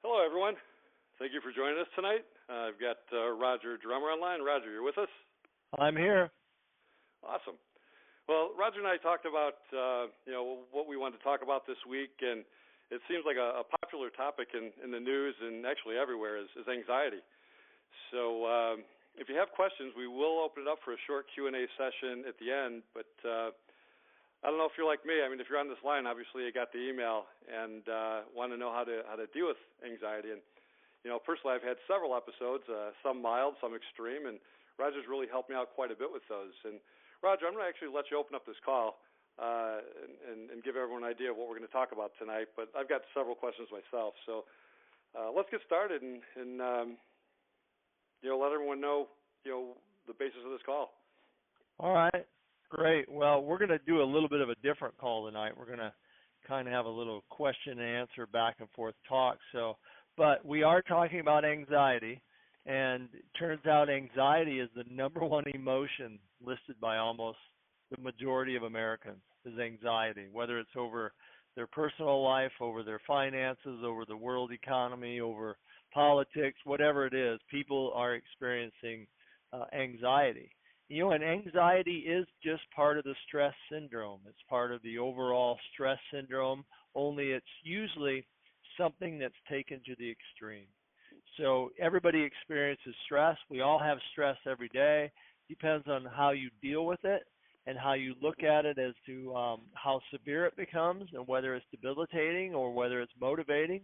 Hello, everyone. Thank you for joining us tonight. I've got Roger Drummer online. Roger, you're with us? I'm here. Awesome. Well, Roger and I talked about what we wanted to talk about this week, and it seems like a popular topic in the news and actually everywhere is anxiety. So if you have questions, we will open it up for a short Q&A session at the end, but I don't know if you're like me. I mean, if you're on this line, obviously you got the email and want to know how to deal with anxiety. And personally, I've had several episodes, some mild, some extreme, and Roger's really helped me out quite a bit with those. And Roger, I'm going to actually let you open up this call and give everyone an idea of what we're going to talk about tonight. But I've got several questions myself, so let's get started and let everyone know the basis of this call. All right. Great. Well, we're going to do a little bit of a different call tonight. We're going to kind of have a little question and answer back and forth talk. But we are talking about anxiety, and it turns out anxiety is the number one emotion listed by almost the majority of Americans is anxiety, whether it's over their personal life, over their finances, over the world economy, over politics, whatever it is, people are experiencing anxiety. And anxiety is just part of the stress syndrome. It's part of the overall stress syndrome, only it's usually something that's taken to the extreme. So everybody experiences stress. We all have stress every day. Depends on how you deal with it and how you look at it as to how severe it becomes and whether it's debilitating or whether it's motivating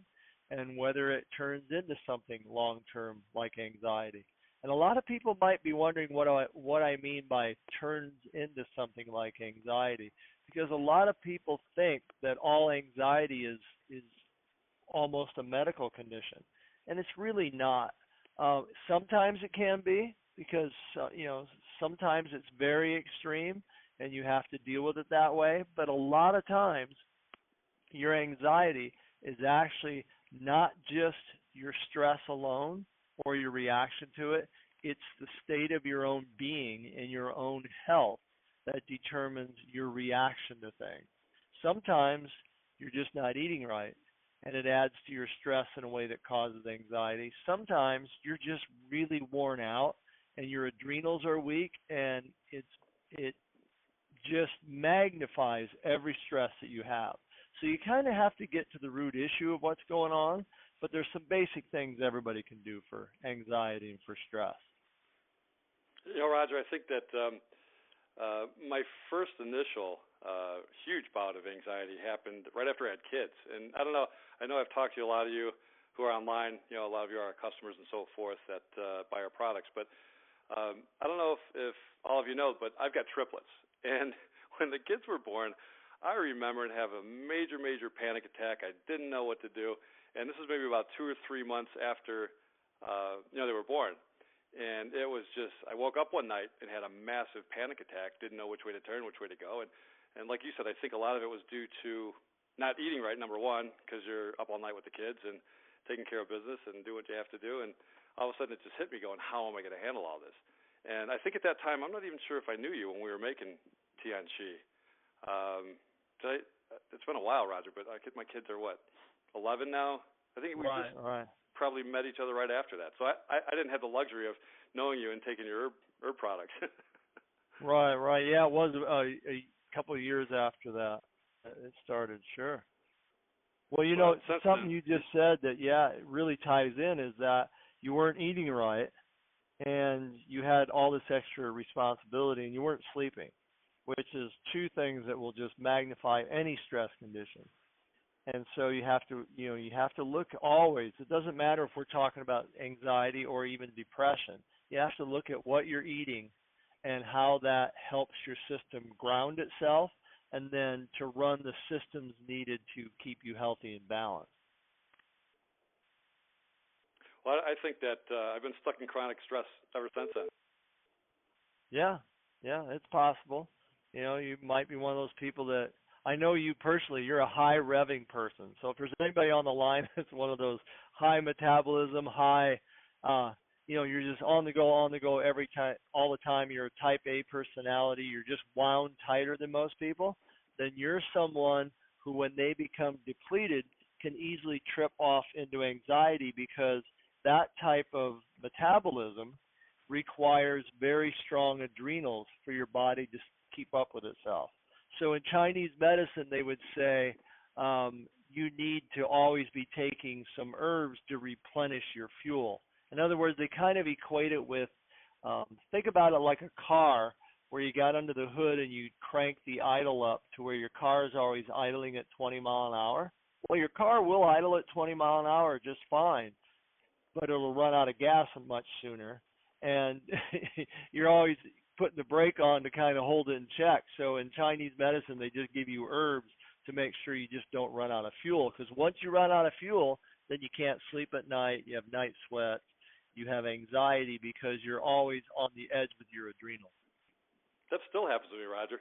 and whether it turns into something long-term like anxiety. And a lot of people might be wondering what I mean by turns into something like anxiety, because a lot of people think that all anxiety is almost a medical condition, and it's really not. Sometimes it can be because sometimes it's very extreme and you have to deal with it that way, but a lot of times your anxiety is actually not just your stress alone or your reaction to it. It's the state of your own being and your own health that determines your reaction to things. Sometimes you're just not eating right, and it adds to your stress in a way that causes anxiety. Sometimes you're just really worn out, and your adrenals are weak, and it just magnifies every stress that you have. So you kind of have to get to the root issue of what's going on, but there's some basic things everybody can do for anxiety and for stress. Roger, I think that my first initial huge bout of anxiety happened right after I had kids. And I don't know, I know I've talked to a lot of you who are online, a lot of you are our customers and so forth that buy our products. But I don't know if all of you know, but I've got triplets. And when the kids were born, I remember have a major, major panic attack. I didn't know what to do. And this is maybe about 2 or 3 months after, they were born. And it was just, I woke up one night and had a massive panic attack, didn't know which way to turn, which way to go. And like you said, I think a lot of it was due to not eating right, number one, because you're up all night with the kids and taking care of business and do what you have to do. And all of a sudden it just hit me going, how am I going to handle all this? And I think at that time, I'm not even sure if I knew you when we were making Tianchi. It's been a while, Roger, but my kids are, 11 now? I think we probably met each other right after that. So I didn't have the luxury of knowing you and taking your herb products. Right. Yeah, it was a couple of years after that it started, sure. Well, something you just said that, it really ties in is that you weren't eating right and you had all this extra responsibility and you weren't sleeping, which is two things that will just magnify any stress condition. And so you have to look always. It doesn't matter if we're talking about anxiety or even depression. You have to look at what you're eating and how that helps your system ground itself and then to run the systems needed to keep you healthy and balanced. Well, I think that I've been stuck in chronic stress ever since then. Yeah, it's possible. You might be one of those people that, I know you personally, you're a high revving person. So if there's anybody on the line that's one of those high metabolism, you're just on the go every time, all the time. You're a type A personality. You're just wound tighter than most people. Then you're someone who, when they become depleted, can easily trip off into anxiety because that type of metabolism requires very strong adrenals for your body to keep up with itself. So in Chinese medicine, they would say you need to always be taking some herbs to replenish your fuel. In other words, they kind of equate it with, think about it like a car where you got under the hood and you crank the idle up to where your car is always idling at 20 mile an hour. Well, your car will idle at 20 mile an hour just fine, but it'll run out of gas much sooner. And you're always putting the brake on to kind of hold it in check. So in Chinese medicine, they just give you herbs to make sure you just don't run out of fuel. Because once you run out of fuel, then you can't sleep at night, you have night sweats, you have anxiety because you're always on the edge with your adrenals. That still happens to me, Roger.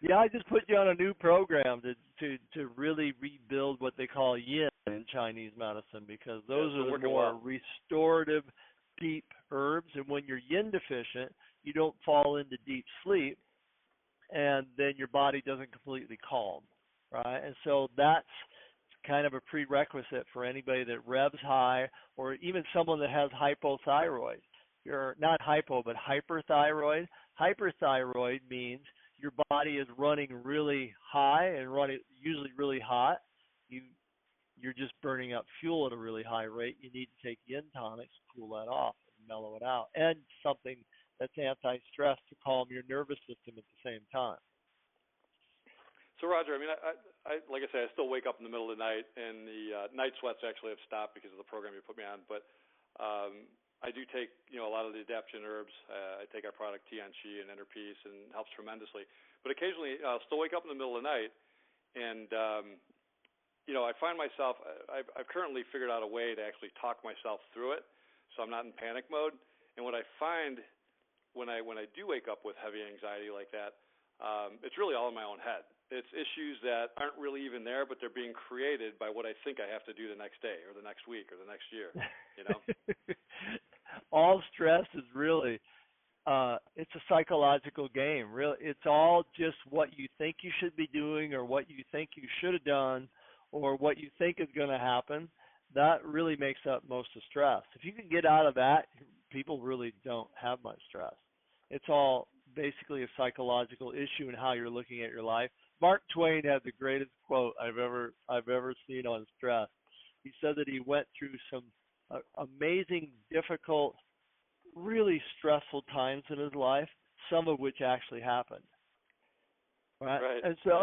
Yeah, I just put you on a new program to really rebuild what they call yin in Chinese medicine, because those are the more restorative, deep herbs. And when you're yin deficient, you don't fall into deep sleep, and then your body doesn't completely calm, right? And so that's kind of a prerequisite for anybody that revs high, or even someone that has hypothyroid. You're not hypo, but hyperthyroid. Hyperthyroid means your body is running really high and running usually really hot. You're just burning up fuel at a really high rate. You need to take yin tonics to cool that off and mellow it out, and something that's anti-stress to calm your nervous system at the same time. So, Roger, I mean, I like I say, I still wake up in the middle of the night, and the night sweats actually have stopped because of the program you put me on. But I do take, a lot of the adaptogen herbs. I take our product Tianqi and Interpeace, and it helps tremendously. But occasionally, I'll still wake up in the middle of the night, and I find myself. I've currently figured out a way to actually talk myself through it, so I'm not in panic mode. And what I find when I do wake up with heavy anxiety like that, it's really all in my own head. It's issues that aren't really even there, but they're being created by what I think I have to do the next day or the next week or the next year, All stress is really, it's a psychological game. Really, it's all just what you think you should be doing or what you think you should have done or what you think is going to happen. That really makes up most of stress. If you can get out of that, people really don't have much stress. It's all basically a psychological issue in how you're looking at your life. Mark Twain had the greatest quote I've ever seen on stress. He said that he went through some amazing, difficult, really stressful times in his life, some of which actually happened. Right? And so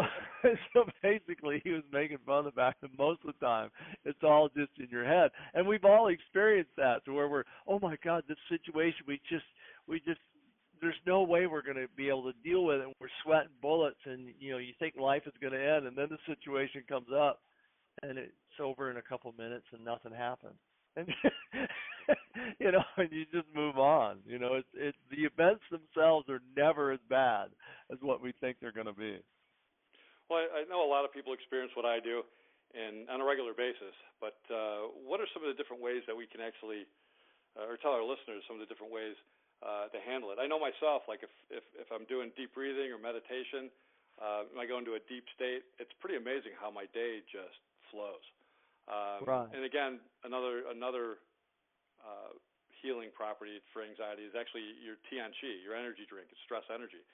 basically he was making fun of the fact that most of the time it's all just in your head. And we've all experienced that, to where we're, oh my God, this situation, we just there's no way we're going to be able to deal with it, and we're sweating bullets, and you think life is going to end, and then the situation comes up and it's over in a couple minutes and nothing happens. And and you just move on. It's the events themselves are never as bad as what we think they're going to be. Well, I know a lot of people experience what I do, and on a regular basis. But what are some of the different ways that we can actually, or tell our listeners some of the different ways to handle it? I know myself, like if I'm doing deep breathing or meditation, I go into a deep state. It's pretty amazing how my day just flows. Right. And again, another healing property for anxiety is actually your Tianqi, your energy drink. It's stress energy,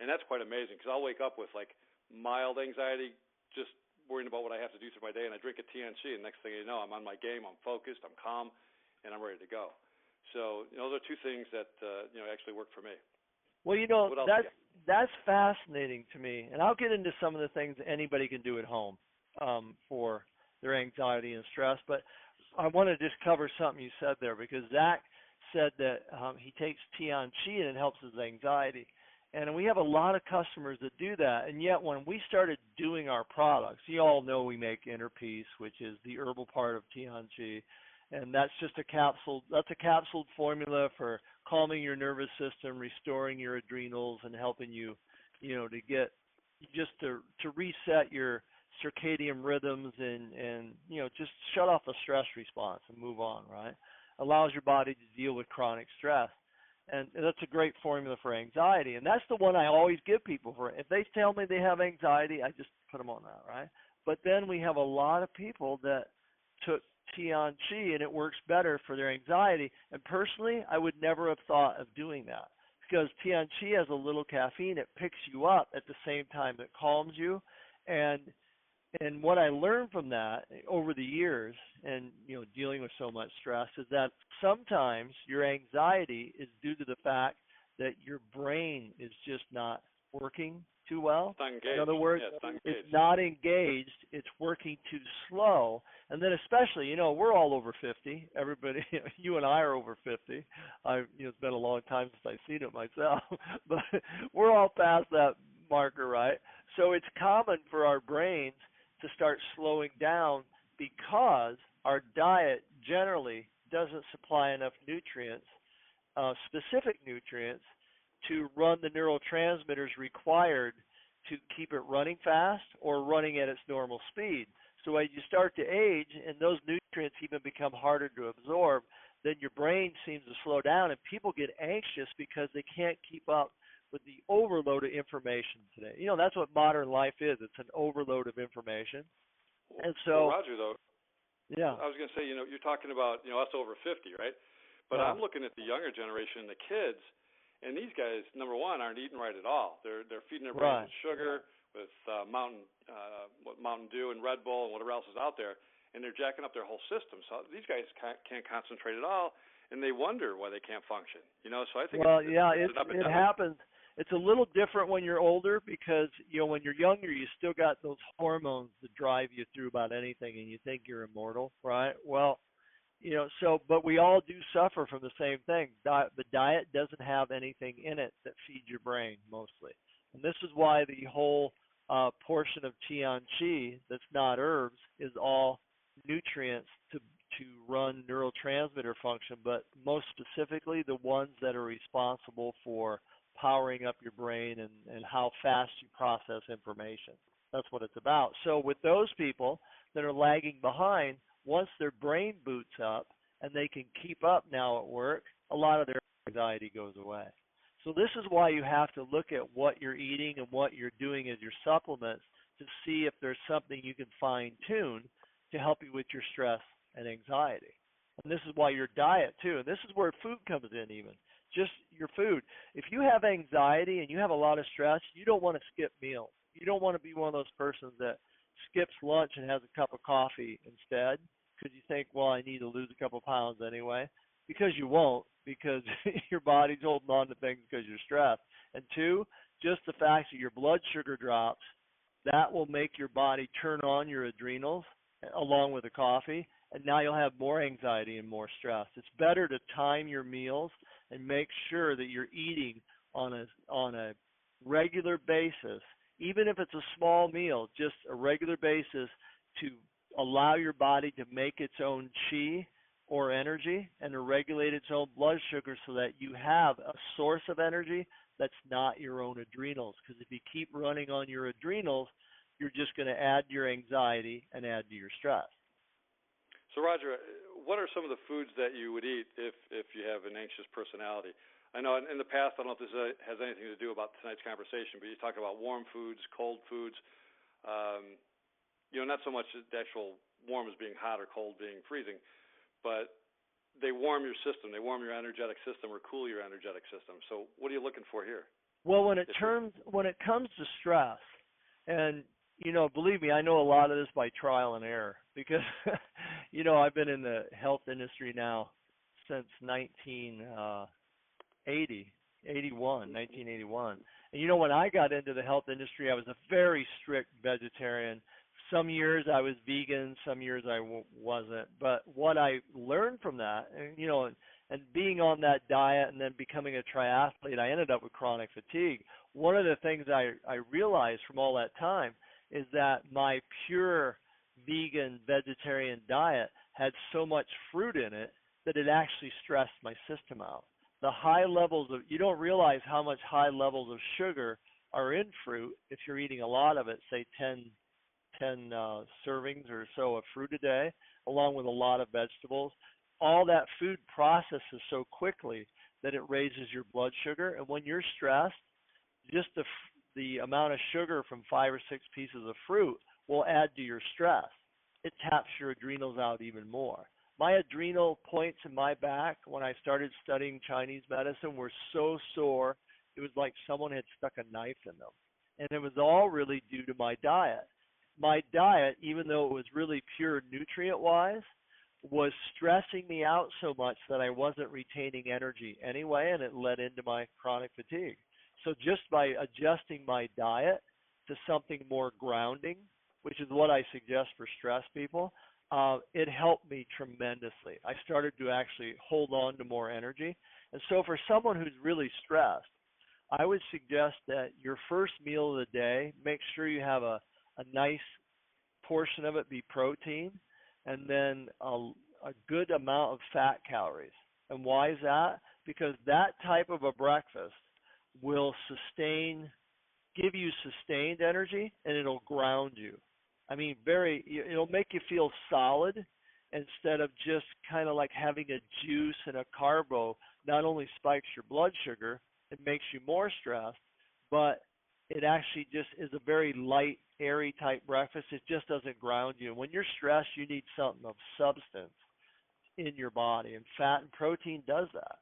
and that's quite amazing because I'll wake up with like mild anxiety, just worrying about what I have to do through my day, and I drink a Tianqi, and next thing you know, I'm on my game, I'm focused, I'm calm, and I'm ready to go. So those are two things that actually work for me. Well, that's fascinating to me, and I'll get into some of the things anybody can do at home for their anxiety and stress. But I want to just cover something you said there, because Zach said that he takes Tianqi and it helps his anxiety. And we have a lot of customers that do that. And yet when we started doing our products, you all know we make Interpeace, which is the herbal part of Tianqi. And that's just a capsule. That's a capsuled formula for calming your nervous system, restoring your adrenals, and helping you, to get to reset your circadian rhythms and just shut off the stress response and move on, right? Allows your body to deal with chronic stress. And that's a great formula for anxiety. And that's the one I always give people for. If they tell me they have anxiety, I just put them on that, right? But then we have a lot of people that took Tianchi and it works better for their anxiety. And personally, I would never have thought of doing that because Tianchi has a little caffeine. It picks you up at the same time that calms you. And what I learned from that over the years and dealing with so much stress is that sometimes your anxiety is due to the fact that your brain is just not working too well. It's not engaged. In other words, it's not engaged, it's working too slow. And then especially, we're all over 50. Everybody, you and I are over 50. It's been a long time since I've seen it myself, but we're all past that marker, right? So it's common for our brains to start slowing down because our diet generally doesn't supply enough nutrients, specific nutrients, to run the neurotransmitters required to keep it running fast or running at its normal speed. So as you start to age and those nutrients even become harder to absorb, then your brain seems to slow down and people get anxious because they can't keep up with the overload of information today. That's what modern life is. It's an overload of information. And so, well, Roger, though, yeah, I was going to say, you're talking about, us over 50, right? But yeah. I'm looking at the younger generation, the kids, and these guys, number one, aren't eating right at all. They're feeding their brains with sugar, with Mountain Dew and Red Bull and whatever else is out there, and they're jacking up their whole system. So these guys can't concentrate at all, and they wonder why they can't function. So I think it happens. It's a little different when you're older because, when you're younger, you still got those hormones that drive you through about anything and you think you're immortal, right? Well, but we all do suffer from the same thing. The diet doesn't have anything in it that feeds your brain mostly. And this is why the whole portion of Tianchi that's not herbs is all nutrients to run neurotransmitter function, but most specifically the ones that are responsible for powering up your brain and how fast you process information. That's what it's about. So with those people that are lagging behind, once their brain boots up and they can keep up now at work, a lot of their anxiety goes away. So this is why you have to look at what you're eating and what you're doing as your supplements to see if there's something you can fine-tune to help you with your stress and anxiety. And this is why your diet, too, and this is where food comes in even, just your food. If you have anxiety and you have a lot of stress, you don't want to skip meals. You don't want to be one of those persons that skips lunch and has a cup of coffee instead because you think, well, I need to lose a couple pounds anyway. Because you won't, because your body's holding on to things because you're stressed. And two, just the fact that your blood sugar drops, that will make your body turn on your adrenals along with the coffee, and now you'll have more anxiety and more stress. It's better to time your meals and make sure that you're eating on a regular basis, even if it's a small meal, just a regular basis to allow your body to make its own chi or energy and to regulate its own blood sugar so that you have a source of energy that's not your own adrenals. Because if you keep running on your adrenals, you're just going to add to your anxiety and add to your stress. So, Roger, what are some of the foods that you would eat if you have an anxious personality? I know in the past, I don't know if this has anything to do about tonight's conversation, but you talk about warm foods, cold foods. Not so much the actual warm as being hot or cold being freezing, but they warm your system. They warm your energetic system or cool your energetic system. So what are you looking for here? Well, when it comes to stress, and believe me, I know a lot of this by trial and error because, I've been in the health industry now since 1981. And when I got into the health industry, I was a very strict vegetarian. Some years I was vegan, some years I wasn't. But what I learned from that, and being on that diet and then becoming a triathlete, I ended up with chronic fatigue. One of the things I realized from all that time is that my pure vegan vegetarian diet had so much fruit in it that it actually stressed my system out. The high levels of, you don't realize how much high levels of sugar are in fruit if you're eating a lot of it, say 10 servings or so of fruit a day, along with a lot of vegetables. All that food processes so quickly that it raises your blood sugar. And when you're stressed, just the amount of sugar from 5 or 6 pieces of fruit will add to your stress. It taps your adrenals out even more. My adrenal points in my back when I started studying Chinese medicine were so sore, it was like someone had stuck a knife in them. And it was all really due to my diet. My diet, even though it was really pure nutrient-wise, was stressing me out so much that I wasn't retaining energy anyway, and it led into my chronic fatigue. So just by adjusting my diet to something more grounding, which is what I suggest for stress people, it helped me tremendously. I started to actually hold on to more energy. And so for someone who's really stressed, I would suggest that your first meal of the day, make sure you have a nice portion of it be protein, and then a good amount of fat calories. And why is that? Because that type of a breakfast will give you sustained energy, and it'll ground you. I mean, it'll make you feel solid instead of just kind of like having a juice and a carbo. Not only spikes your blood sugar, it makes you more stressed, but it actually just is a very light, airy type breakfast. It just doesn't ground you. When you're stressed, you need something of substance in your body, and fat and protein does that.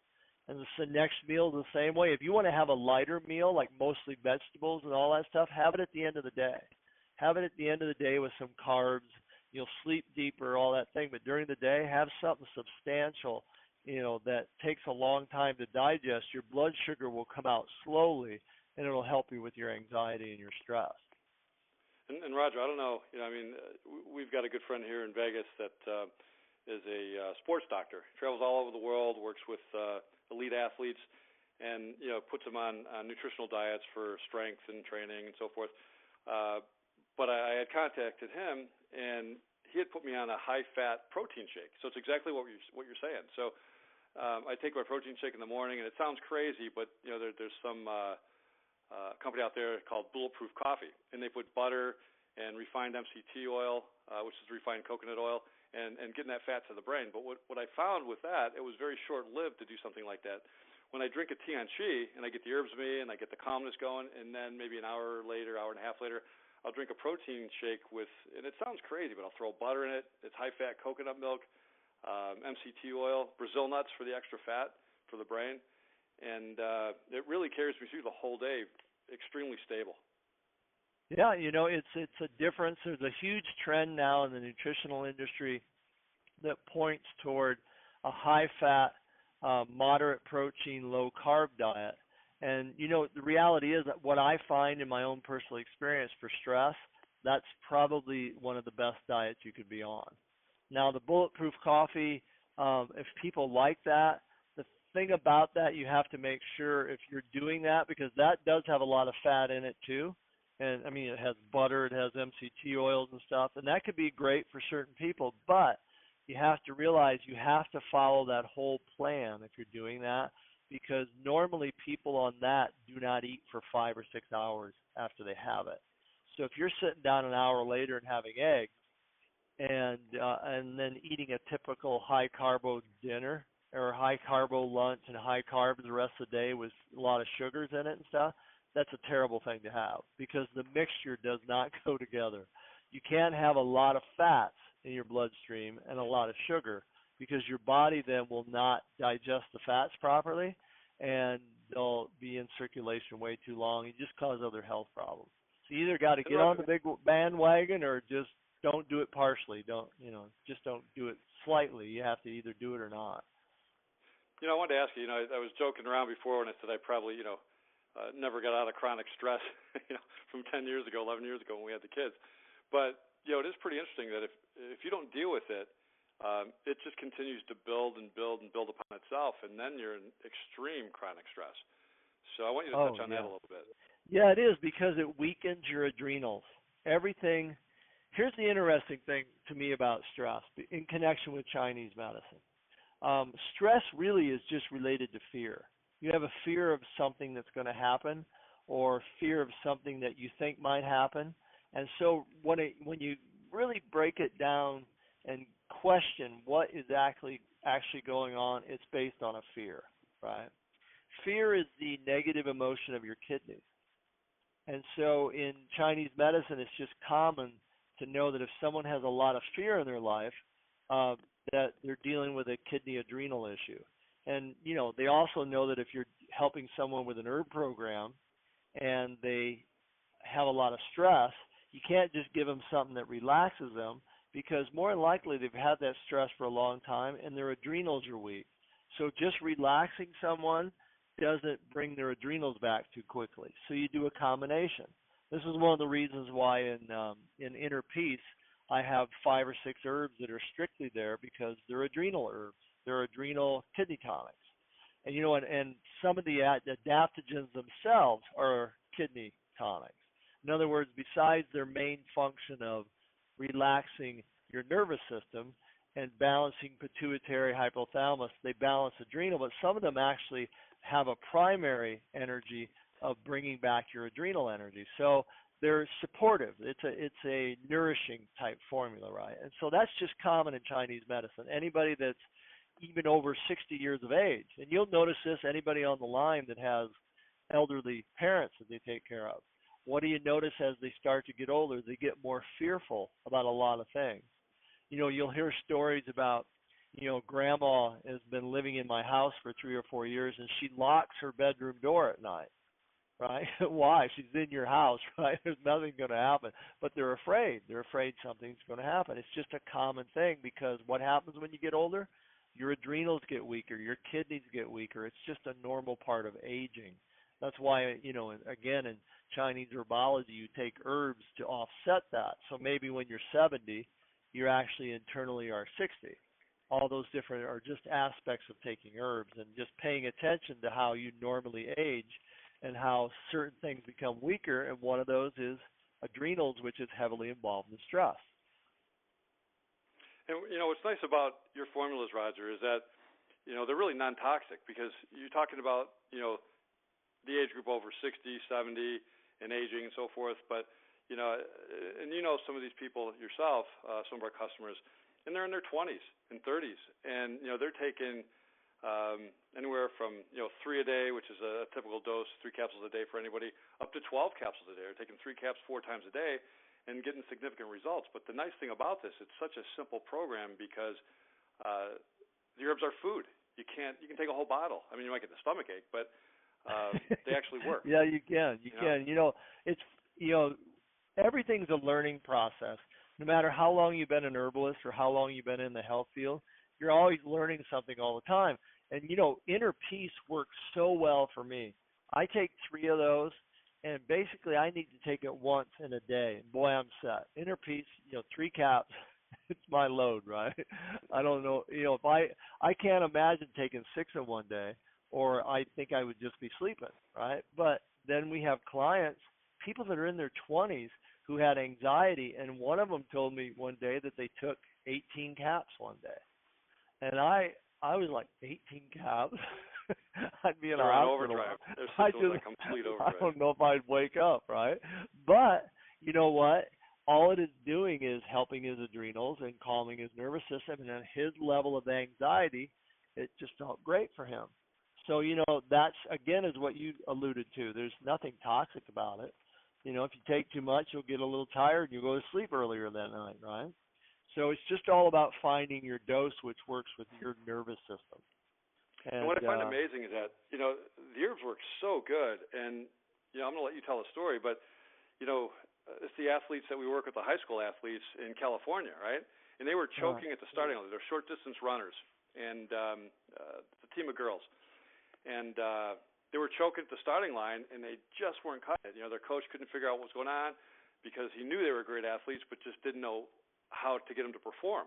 And the next meal the same way. If you want to have a lighter meal, like mostly vegetables and all that stuff, have it at the end of the day. Have it at the end of the day with some carbs. You'll sleep deeper, all that thing. But during the day, have something substantial, that takes a long time to digest. Your blood sugar will come out slowly, and it'll help you with your anxiety and your stress. And Roger, I don't know, we've got a good friend here in Vegas that is a sports doctor. He travels all over the world, works with elite athletes, and puts them on nutritional diets for strength and training and so forth. But I had contacted him, and he had put me on a high-fat protein shake. So it's exactly what you're saying. So I take my protein shake in the morning, and it sounds crazy, but there's some company out there called Bulletproof Coffee, and they put butter and refined MCT oil, which is refined coconut oil, and getting that fat to the brain. But what I found with that, it was very short-lived to do something like that. When I drink a Tianqi and I get the herbs of me and I get the calmness going, and then maybe an hour later, hour and a half later, I'll drink a protein shake with, and it sounds crazy, but I'll throw butter in it. It's high-fat coconut milk, MCT oil, Brazil nuts for the extra fat for the brain, and it really carries me through the whole day, extremely stable. Yeah, it's a difference. There's a huge trend now in the nutritional industry that points toward a high-fat, moderate protein, low-carb diet. And, the reality is that what I find in my own personal experience for stress, that's probably one of the best diets you could be on. Now, the Bulletproof Coffee, if people like that, the thing about that, you have to make sure if you're doing that, because that does have a lot of fat in it too. And, I mean, it has butter, it has MCT oils and stuff, and that could be great for certain people, but you have to realize you have to follow that whole plan if you're doing that, because normally people on that do not eat for 5 or 6 hours after they have it. So if you're sitting down an hour later and having eggs and then eating a typical high-carbo dinner or high-carbo lunch and high carbs the rest of the day with a lot of sugars in it and stuff, that's a terrible thing to have because the mixture does not go together. You can't have a lot of fats in your bloodstream and a lot of sugar because your body then will not digest the fats properly, and they'll be in circulation way too long and just cause other health problems. So you either got to get on the big bandwagon or just don't do it partially. Just don't do it slightly. You have to either do it or not. I wanted to ask you, I was joking around before when I said I probably, never got out of chronic stress, from 10 years ago, 11 years ago when we had the kids. But, it is pretty interesting that if you don't deal with it, it just continues to build and build and build upon itself, and then you're in extreme chronic stress. So I want you to touch on that a little bit. Yeah, it is because it weakens your adrenals. Everything. Here's the interesting thing to me about stress in connection with Chinese medicine. Stress really is just related to fear. You have a fear of something that's going to happen or fear of something that you think might happen. And so when you really break it down and question what is actually going on, it's based on a fear, right? Fear is the negative emotion of your kidneys. And so in Chinese medicine, it's just common to know that if someone has a lot of fear in their life, uh, that they're dealing with a kidney adrenal issue. And they also know that if you're helping someone with an herb program and they have a lot of stress, you can't just give them something that relaxes them, because more than likely they've had that stress for a long time and their adrenals are weak. So just relaxing someone doesn't bring their adrenals back too quickly. So you do a combination. This is one of the reasons why in Inner Peace I have 5 or 6 herbs that are strictly there, because they're adrenal herbs. They're adrenal kidney tonics. And and some of the adaptogens themselves are kidney tonics. In other words, besides their main function of relaxing your nervous system and balancing pituitary hypothalamus, they balance adrenal, but some of them actually have a primary energy of bringing back your adrenal energy. So they're supportive. It's a nourishing type formula, right? And so that's just common in Chinese medicine. Anybody that's even over 60 years of age, and you'll notice this, anybody on the line that has elderly parents that they take care of, what do you notice as they start to get older? They get more fearful about a lot of things. You'll hear stories about, grandma has been living in my house for 3 or 4 years and she locks her bedroom door at night, right? Why? She's in your house, right? There's nothing going to happen, but they're afraid. They're afraid something's going to happen. It's just a common thing, because what happens when you get older? Your adrenals get weaker, your kidneys get weaker. It's just a normal part of aging. That's why, again, in Chinese herbology, you take herbs to offset that. So maybe when you're 70, you actually internally are 60. All those different are just aspects of taking herbs and just paying attention to how you normally age and how certain things become weaker. And one of those is adrenals, which is heavily involved in stress. And what's nice about your formulas, Roger, is that they're really non-toxic, because you're talking about the age group over 60, 70, and aging and so forth. But and some of these people yourself, some of our customers, and they're in their 20s and 30s, and they're taking anywhere from 3 a day, which is a typical dose, 3 capsules a day for anybody, up to 12 capsules a day. They're taking 3 caps 4 times a day and getting significant results. But the nice thing about this, it's such a simple program, because the herbs are food. You can take a whole bottle. I mean, you might get the stomach ache, but they actually work. Yeah, you can. You can. It's everything's a learning process. No matter how long you've been an herbalist or how long you've been in the health field, you're always learning something all the time. And Inner Peace works so well for me. I take 3 of those, and basically I need to take it once in a day. And boy, I'm set. Inner Peace, 3 caps, it's my load, right? I don't know, if I can't imagine taking 6 in one day, or I think I would just be sleeping, right? But then we have clients, people that are in their 20s who had anxiety, and one of them told me one day that they took 18 caps one day. And I was like, 18 caps? I'd be in a hospital. Overdrive. A complete overdrive. I don't know if I'd wake up, right? But you know what? All it is doing is helping his adrenals and calming his nervous system, and then his level of anxiety, it just felt great for him. So, that's, again, is what you alluded to. There's nothing toxic about it. If you take too much, you'll get a little tired and you'll go to sleep earlier that night, right? So it's just all about finding your dose, which works with your nervous system. And what I find amazing is that, the herbs work so good. And, I'm going to let you tell a story, but, it's the athletes that we work with, the high school athletes in California, right? And they were choking at the starting line. They're short distance runners, and it's a team of girls. And they were choking at the starting line, and they just weren't cutting it. Their coach couldn't figure out what was going on, because he knew they were great athletes, but just didn't know how to get them to perform.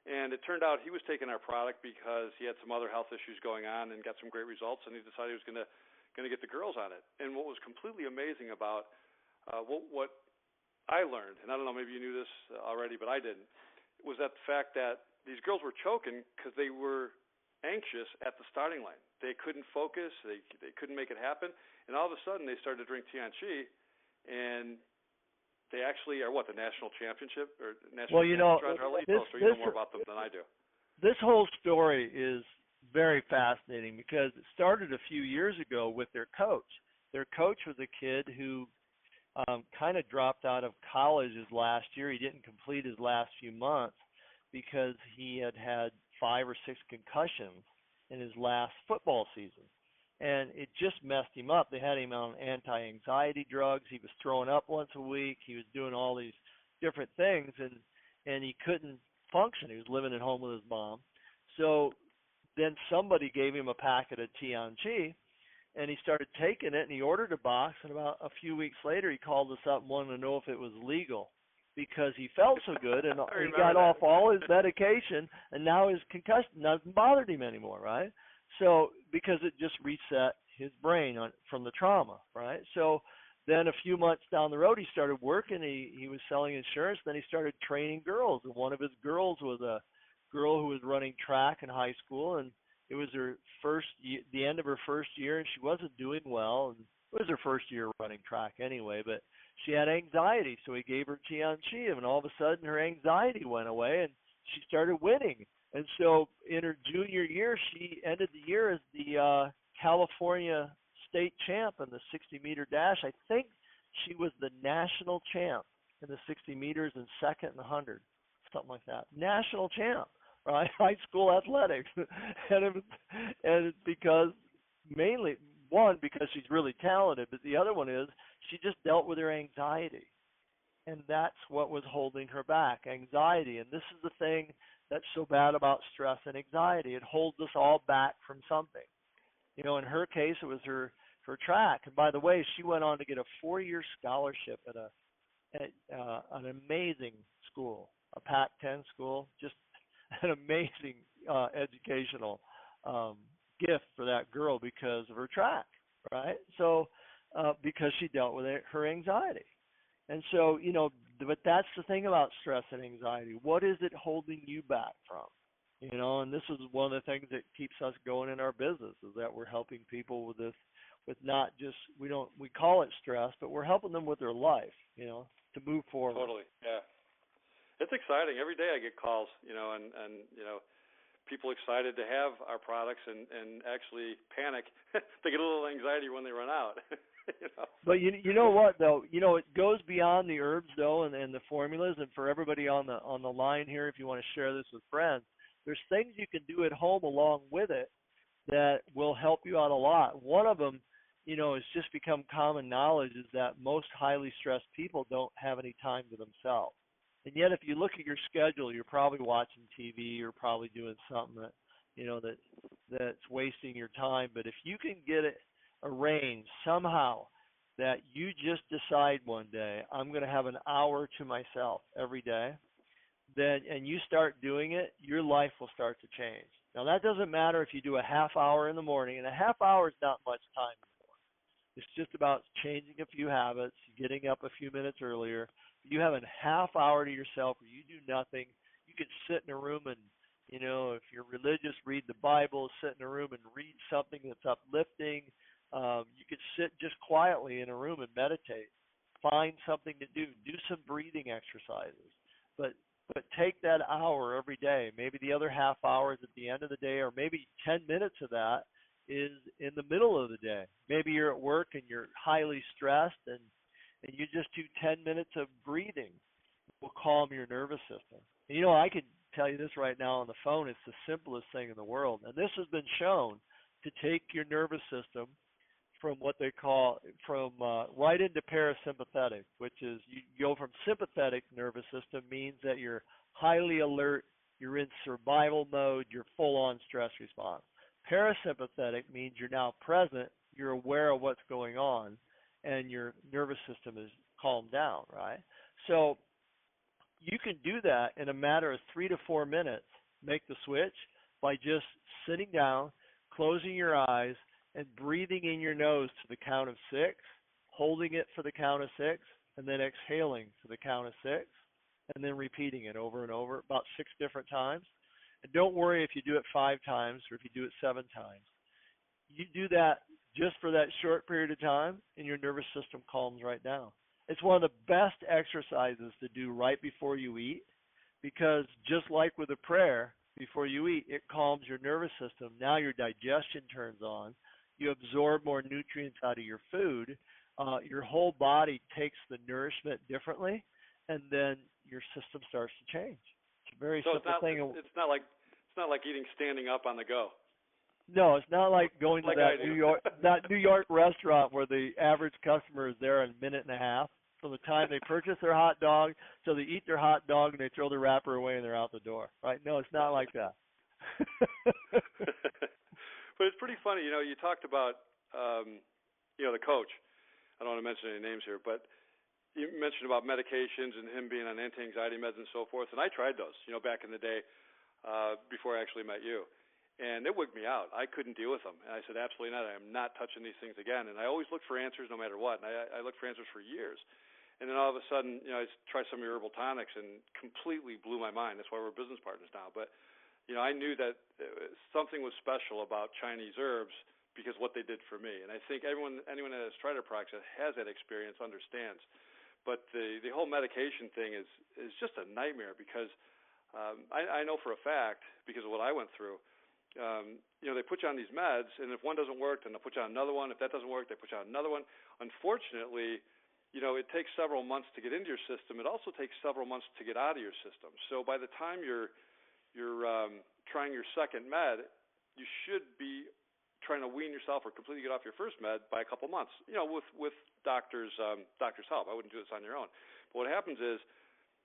And it turned out he was taking our product because he had some other health issues going on and got some great results, and he decided he was going to get the girls on it. And what was completely amazing about what I learned, and I don't know, maybe you knew this already, but I didn't, was that the fact that these girls were choking because they were anxious at the starting line. They couldn't focus. They couldn't make it happen. And all of a sudden, they started to drink Tianchi, and they actually are the national championship or national. Well, you know more about them than I do. This whole story is very fascinating, because it started a few years ago with their coach. Their coach was a kid who kind of dropped out of college his last year. He didn't complete his last few months because he had had 5 or 6 concussions in his last football season. And it just messed him up. They had him on anti-anxiety drugs. He was throwing up once a week. He was doing all these different things, and he couldn't function. He was living at home with his mom. So then somebody gave him a packet of Tianchi, and he started taking it, and he ordered a box, and about a few weeks later he called us up and wanted to know if it was legal because he felt so good, and he got off all his medication, and now his concussion doesn't bother him anymore, right? So because it just reset his brain from the trauma, right? So then a few months down the road, he started working. He was selling insurance. Then he started training girls, and one of his girls was a girl who was running track in high school, and it was the end of her first year, and she wasn't doing well. And it was her first year running track anyway, but she had anxiety, so he gave her Tianchi, and all of a sudden her anxiety went away, and she started winning. And so in her junior year, she ended the year as the California state champ in the 60-meter dash. I think she was the national champ in the 60 meters and second in the 100, something like that. National champ, right? High school athletics. and it's because mainly, one, because she's really talented, but the other one is she just dealt with her anxiety. And that's what was holding her back, anxiety. And this is the thing that's so bad about stress and anxiety. It holds us all back from something. You know, in her case, it was her track. And by the way, she went on to get a 4-year scholarship at an amazing school, a Pac-10 school, just an amazing educational gift for that girl because of her track, right? So because she dealt with her anxiety. And so, you know, but that's the thing about stress and anxiety. What is it holding you back from? You know, and this is one of the things that keeps us going in our business is that we're helping people with this, with not just, we call it stress, but we're helping them with their life, you know, to move forward. Totally, yeah. It's exciting. Every day I get calls, you know, and you know, people excited to have our products and actually panic. They get a little anxiety when they run out. You know? But you know what though, you know, it goes beyond the herbs though and the formulas. And for everybody on the line here, if you want to share this with friends, there's things you can do at home along with it that will help you out a lot. One of them, you know, has just become common knowledge is that most highly stressed people don't have any time to themselves. And yet if you look at your schedule, you're probably watching TV, you're probably doing something that, you know, that's wasting your time. But if you can get it arranged somehow that you just decide one day, I'm going to have an hour to myself every day, then, and you start doing it, your life will start to change. Now that doesn't matter if you do a half hour in the morning, and a half hour is not much time anymore. It's just about changing a few habits, getting up a few minutes earlier. You have a half hour to yourself where you do nothing. You can sit in a room and, you know, if you're religious, read the Bible, sit in a room and read something that's uplifting. You could sit just quietly in a room and meditate. Find something to do. Do some breathing exercises. But take that hour every day. Maybe the other half hour is at the end of the day, or maybe 10 minutes of that is in the middle of the day. Maybe you're at work and you're highly stressed and you just do 10 minutes of breathing. It will calm your nervous system. And, you know, I can tell you this right now on the phone. It's the simplest thing in the world. And this has been shown to take your nervous system from what they call right into parasympathetic, which is you go from sympathetic nervous system means that you're highly alert, you're in survival mode, you're full on stress response. Parasympathetic means you're now present, you're aware of what's going on, and your nervous system is calmed down, right? So you can do that in a matter of 3 to 4 minutes, make the switch by just sitting down, closing your eyes, and breathing in your nose to the count of 6, holding it for the count of 6, and then exhaling to the count of 6, and then repeating it over and over about 6 different times. And don't worry if you do it 5 times or if you do it 7 times. You do that just for that short period of time, and your nervous system calms right down. It's one of the best exercises to do right before you eat because just like with a prayer, before you eat, it calms your nervous system. Now your digestion turns on. You absorb more nutrients out of your food. your whole body takes the nourishment differently, and then your system starts to change. It's a very So simple thing. it's not like eating standing up on the go. No, it's not like going to Like I that do. New York restaurant where the average customer is there in a minute and a half. From the time they purchase their hot dog, so they eat their hot dog and they throw the wrapper away and they're out the door. Right? No, it's not like that. But it's pretty funny. You talked about the coach. I don't want to mention any names here, but you mentioned about medications and him being on anti-anxiety meds and so forth. And I tried those, back in the day before I actually met you. And it wigged me out. I couldn't deal with them. And I said, absolutely not. I am not touching these things again. And I always look for answers no matter what. And I looked for answers for years. And then all of a sudden, I tried some of your herbal tonics and completely blew my mind. That's why we're business partners now. But, I knew that something was special about Chinese herbs because what they did for me. And I think anyone that has tried our products that has that experience understands. But the whole medication thing is just a nightmare because I know for a fact, because of what I went through, they put you on these meds, and if one doesn't work, then they'll put you on another one. If that doesn't work, they put you on another one. Unfortunately, it takes several months to get into your system. It also takes several months to get out of your system. So by the time you're trying your second med, you should be trying to wean yourself or completely get off your first med by a couple months. With doctors' help. I wouldn't do this on your own. But what happens is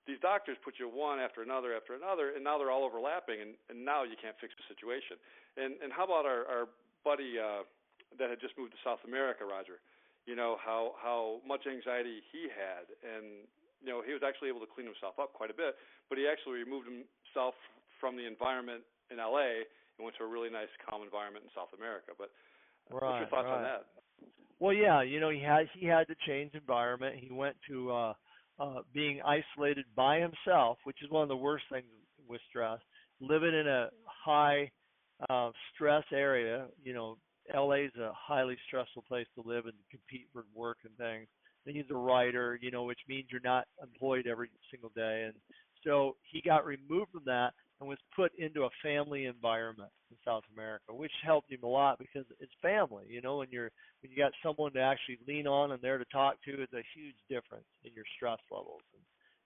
these doctors put you one after another, and now they're all overlapping, and now you can't fix the situation. And how about our buddy that had just moved to South America, Roger? How much anxiety he had, and he was actually able to clean himself up quite a bit, but he actually removed himself from the environment in LA and went to a really nice, calm environment in South America. But what's your thoughts on that? Well, yeah, he had to change environment. He went to being isolated by himself, which is one of the worst things with stress. Living in a high stress area, LA is a highly stressful place to live and compete for work and things. Then he's a writer, which means you're not employed every single day. And so he got removed from that and was put into a family environment in South America, which helped him a lot because it's family. When you got someone to actually lean on and there to talk to, it's a huge difference in your stress levels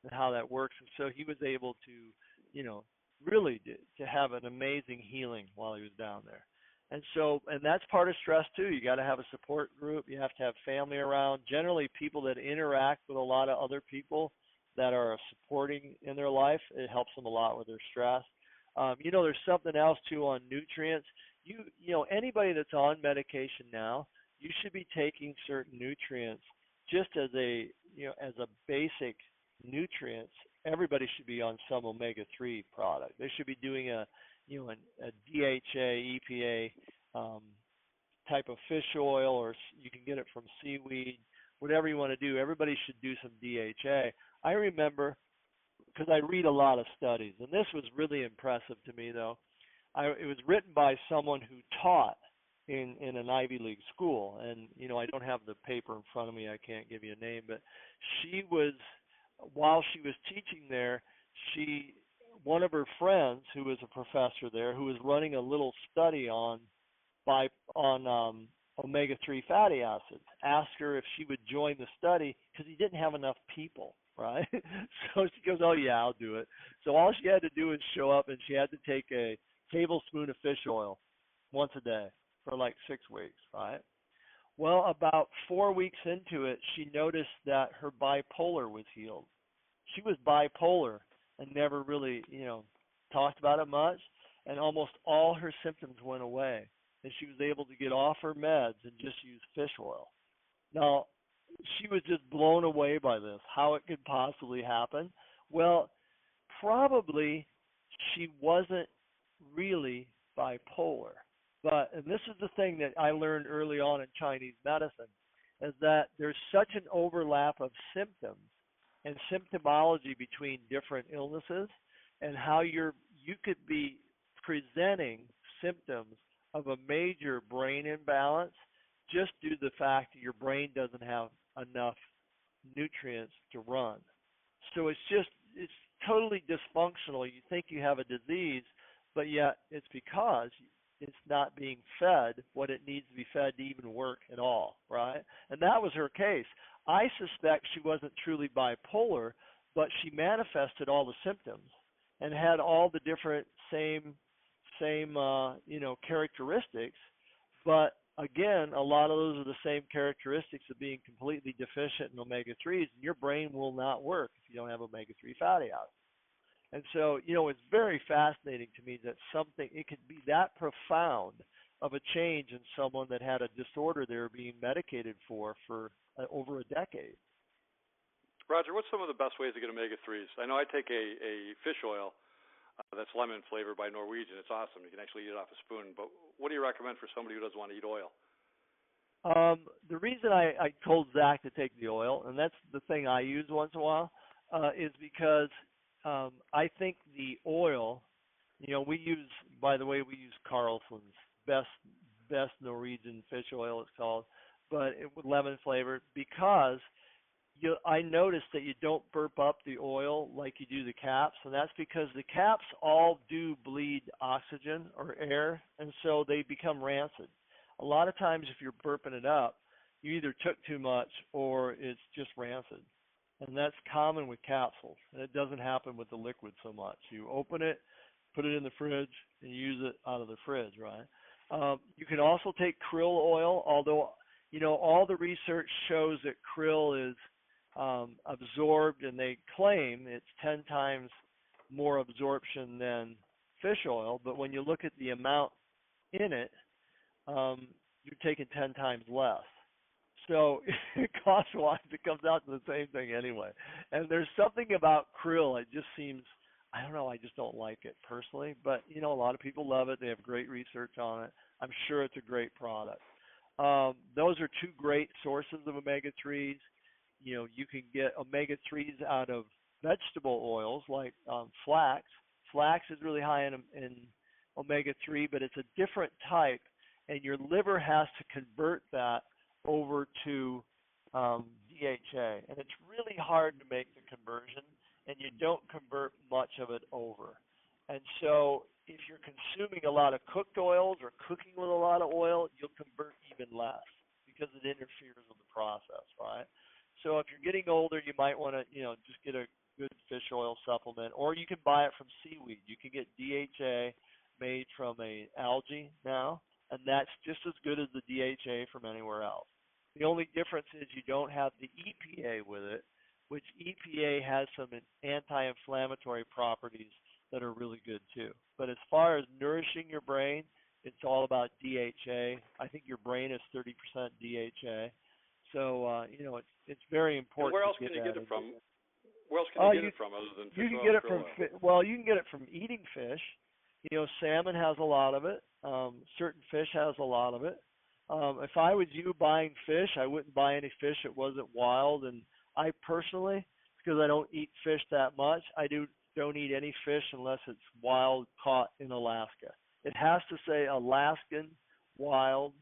and how that works. And so he was able to, really to have an amazing healing while he was down there. And that's part of stress too. You got to have a support group. You have to have family around. Generally, people that interact with a lot of other people that are supporting in their life, it helps them a lot with their stress. There's something else too on nutrients. Anybody that's on medication now, you should be taking certain nutrients just as a basic nutrients. Everybody should be on some omega-3 product. They should be doing a DHA, EPA type of fish oil, or you can get it from seaweed, whatever you want to do. Everybody should do some DHA. I remember, because I read a lot of studies, and this was really impressive to me, though. It was written by someone who taught in an Ivy League school, and I don't have the paper in front of me. I can't give you a name, but while she was teaching there, one of her friends who was a professor there, who was running a little study on omega-3 fatty acids, asked her if she would join the study because he didn't have enough people, right? So she goes, oh yeah, I'll do it. So all she had to do was show up, and she had to take a tablespoon of fish oil once a day for like 6 weeks, right? Well, about 4 weeks into it, she noticed that her bipolar was healed. She was bipolar and never really, talked about it much, and almost all her symptoms went away, and she was able to get off her meds and just use fish oil. Now, she was just blown away by this, how it could possibly happen. Well, probably she wasn't really bipolar. And this is the thing that I learned early on in Chinese medicine, is that there's such an overlap of symptoms and symptomology between different illnesses, and how you could be presenting symptoms of a major brain imbalance just due to the fact that your brain doesn't have enough nutrients to run. So it's totally dysfunctional. You think you have a disease, but yet it's because it's not being fed what it needs to be fed to even work at all, right? And that was her case. I suspect she wasn't truly bipolar, but she manifested all the symptoms and had all the different same characteristics, but again, a lot of those are the same characteristics of being completely deficient in omega-3s, and your brain will not work if you don't have omega-3 fatty acids. And so, it's very fascinating to me that it could be that profound of a change in someone that had a disorder they were being medicated for over a decade. Roger, what's some of the best ways to get omega-3s? I know I take a fish oil that's lemon flavored by Norwegian. It's awesome. You can actually eat it off a spoon. But what do you recommend for somebody who doesn't want to eat oil? The reason I told Zach to take the oil, and that's the thing I use once in a while, is because I think the oil, we use Carlson's best Norwegian fish oil, it's called, but with lemon flavor, because I noticed that you don't burp up the oil like you do the caps, and that's because the caps all do bleed oxygen or air, and so they become rancid. A lot of times if you're burping it up, you either took too much or it's just rancid. And that's common with capsules, and it doesn't happen with the liquid so much. You open it, put it in the fridge, and use it out of the fridge, right? You can also take krill oil, although, all the research shows that krill is absorbed, and they claim it's 10 times more absorption than fish oil, but when you look at the amount in it, you're taking 10 times less. So cost-wise, it comes out to the same thing anyway. And there's something about krill, it just seems, I don't know, I just don't like it personally. But, a lot of people love it. They have great research on it. I'm sure it's a great product. Those are two great sources of omega-3s. You can get omega-3s out of vegetable oils like flax. Flax is really high in omega-3, but it's a different type, and your liver has to convert that over to DHA, and it's really hard to make the conversion, and you don't convert much of it over. And so if you're consuming a lot of cooked oils or cooking with a lot of oil, you'll convert even less because it interferes with the process, right? So if you're getting older, you might want to, just get a good fish oil supplement, or you can buy it from seaweed. You can get DHA made from an algae now, and that's just as good as the DHA from anywhere else. The only difference is you don't have the EPA with it, which EPA has some anti-inflammatory properties that are really good too. But as far as nourishing your brain, it's all about DHA. I think your brain is 30% DHA. So, it's very important. And where else can you get it from? Where else can you get it from other than fish oil? You can get it from eating fish. Salmon has a lot of it. Certain fish has a lot of it. If I was you buying fish, I wouldn't buy any fish that wasn't wild. And I personally, because I don't eat fish that much, don't eat any fish unless it's wild caught in Alaska. It has to say Alaskan wild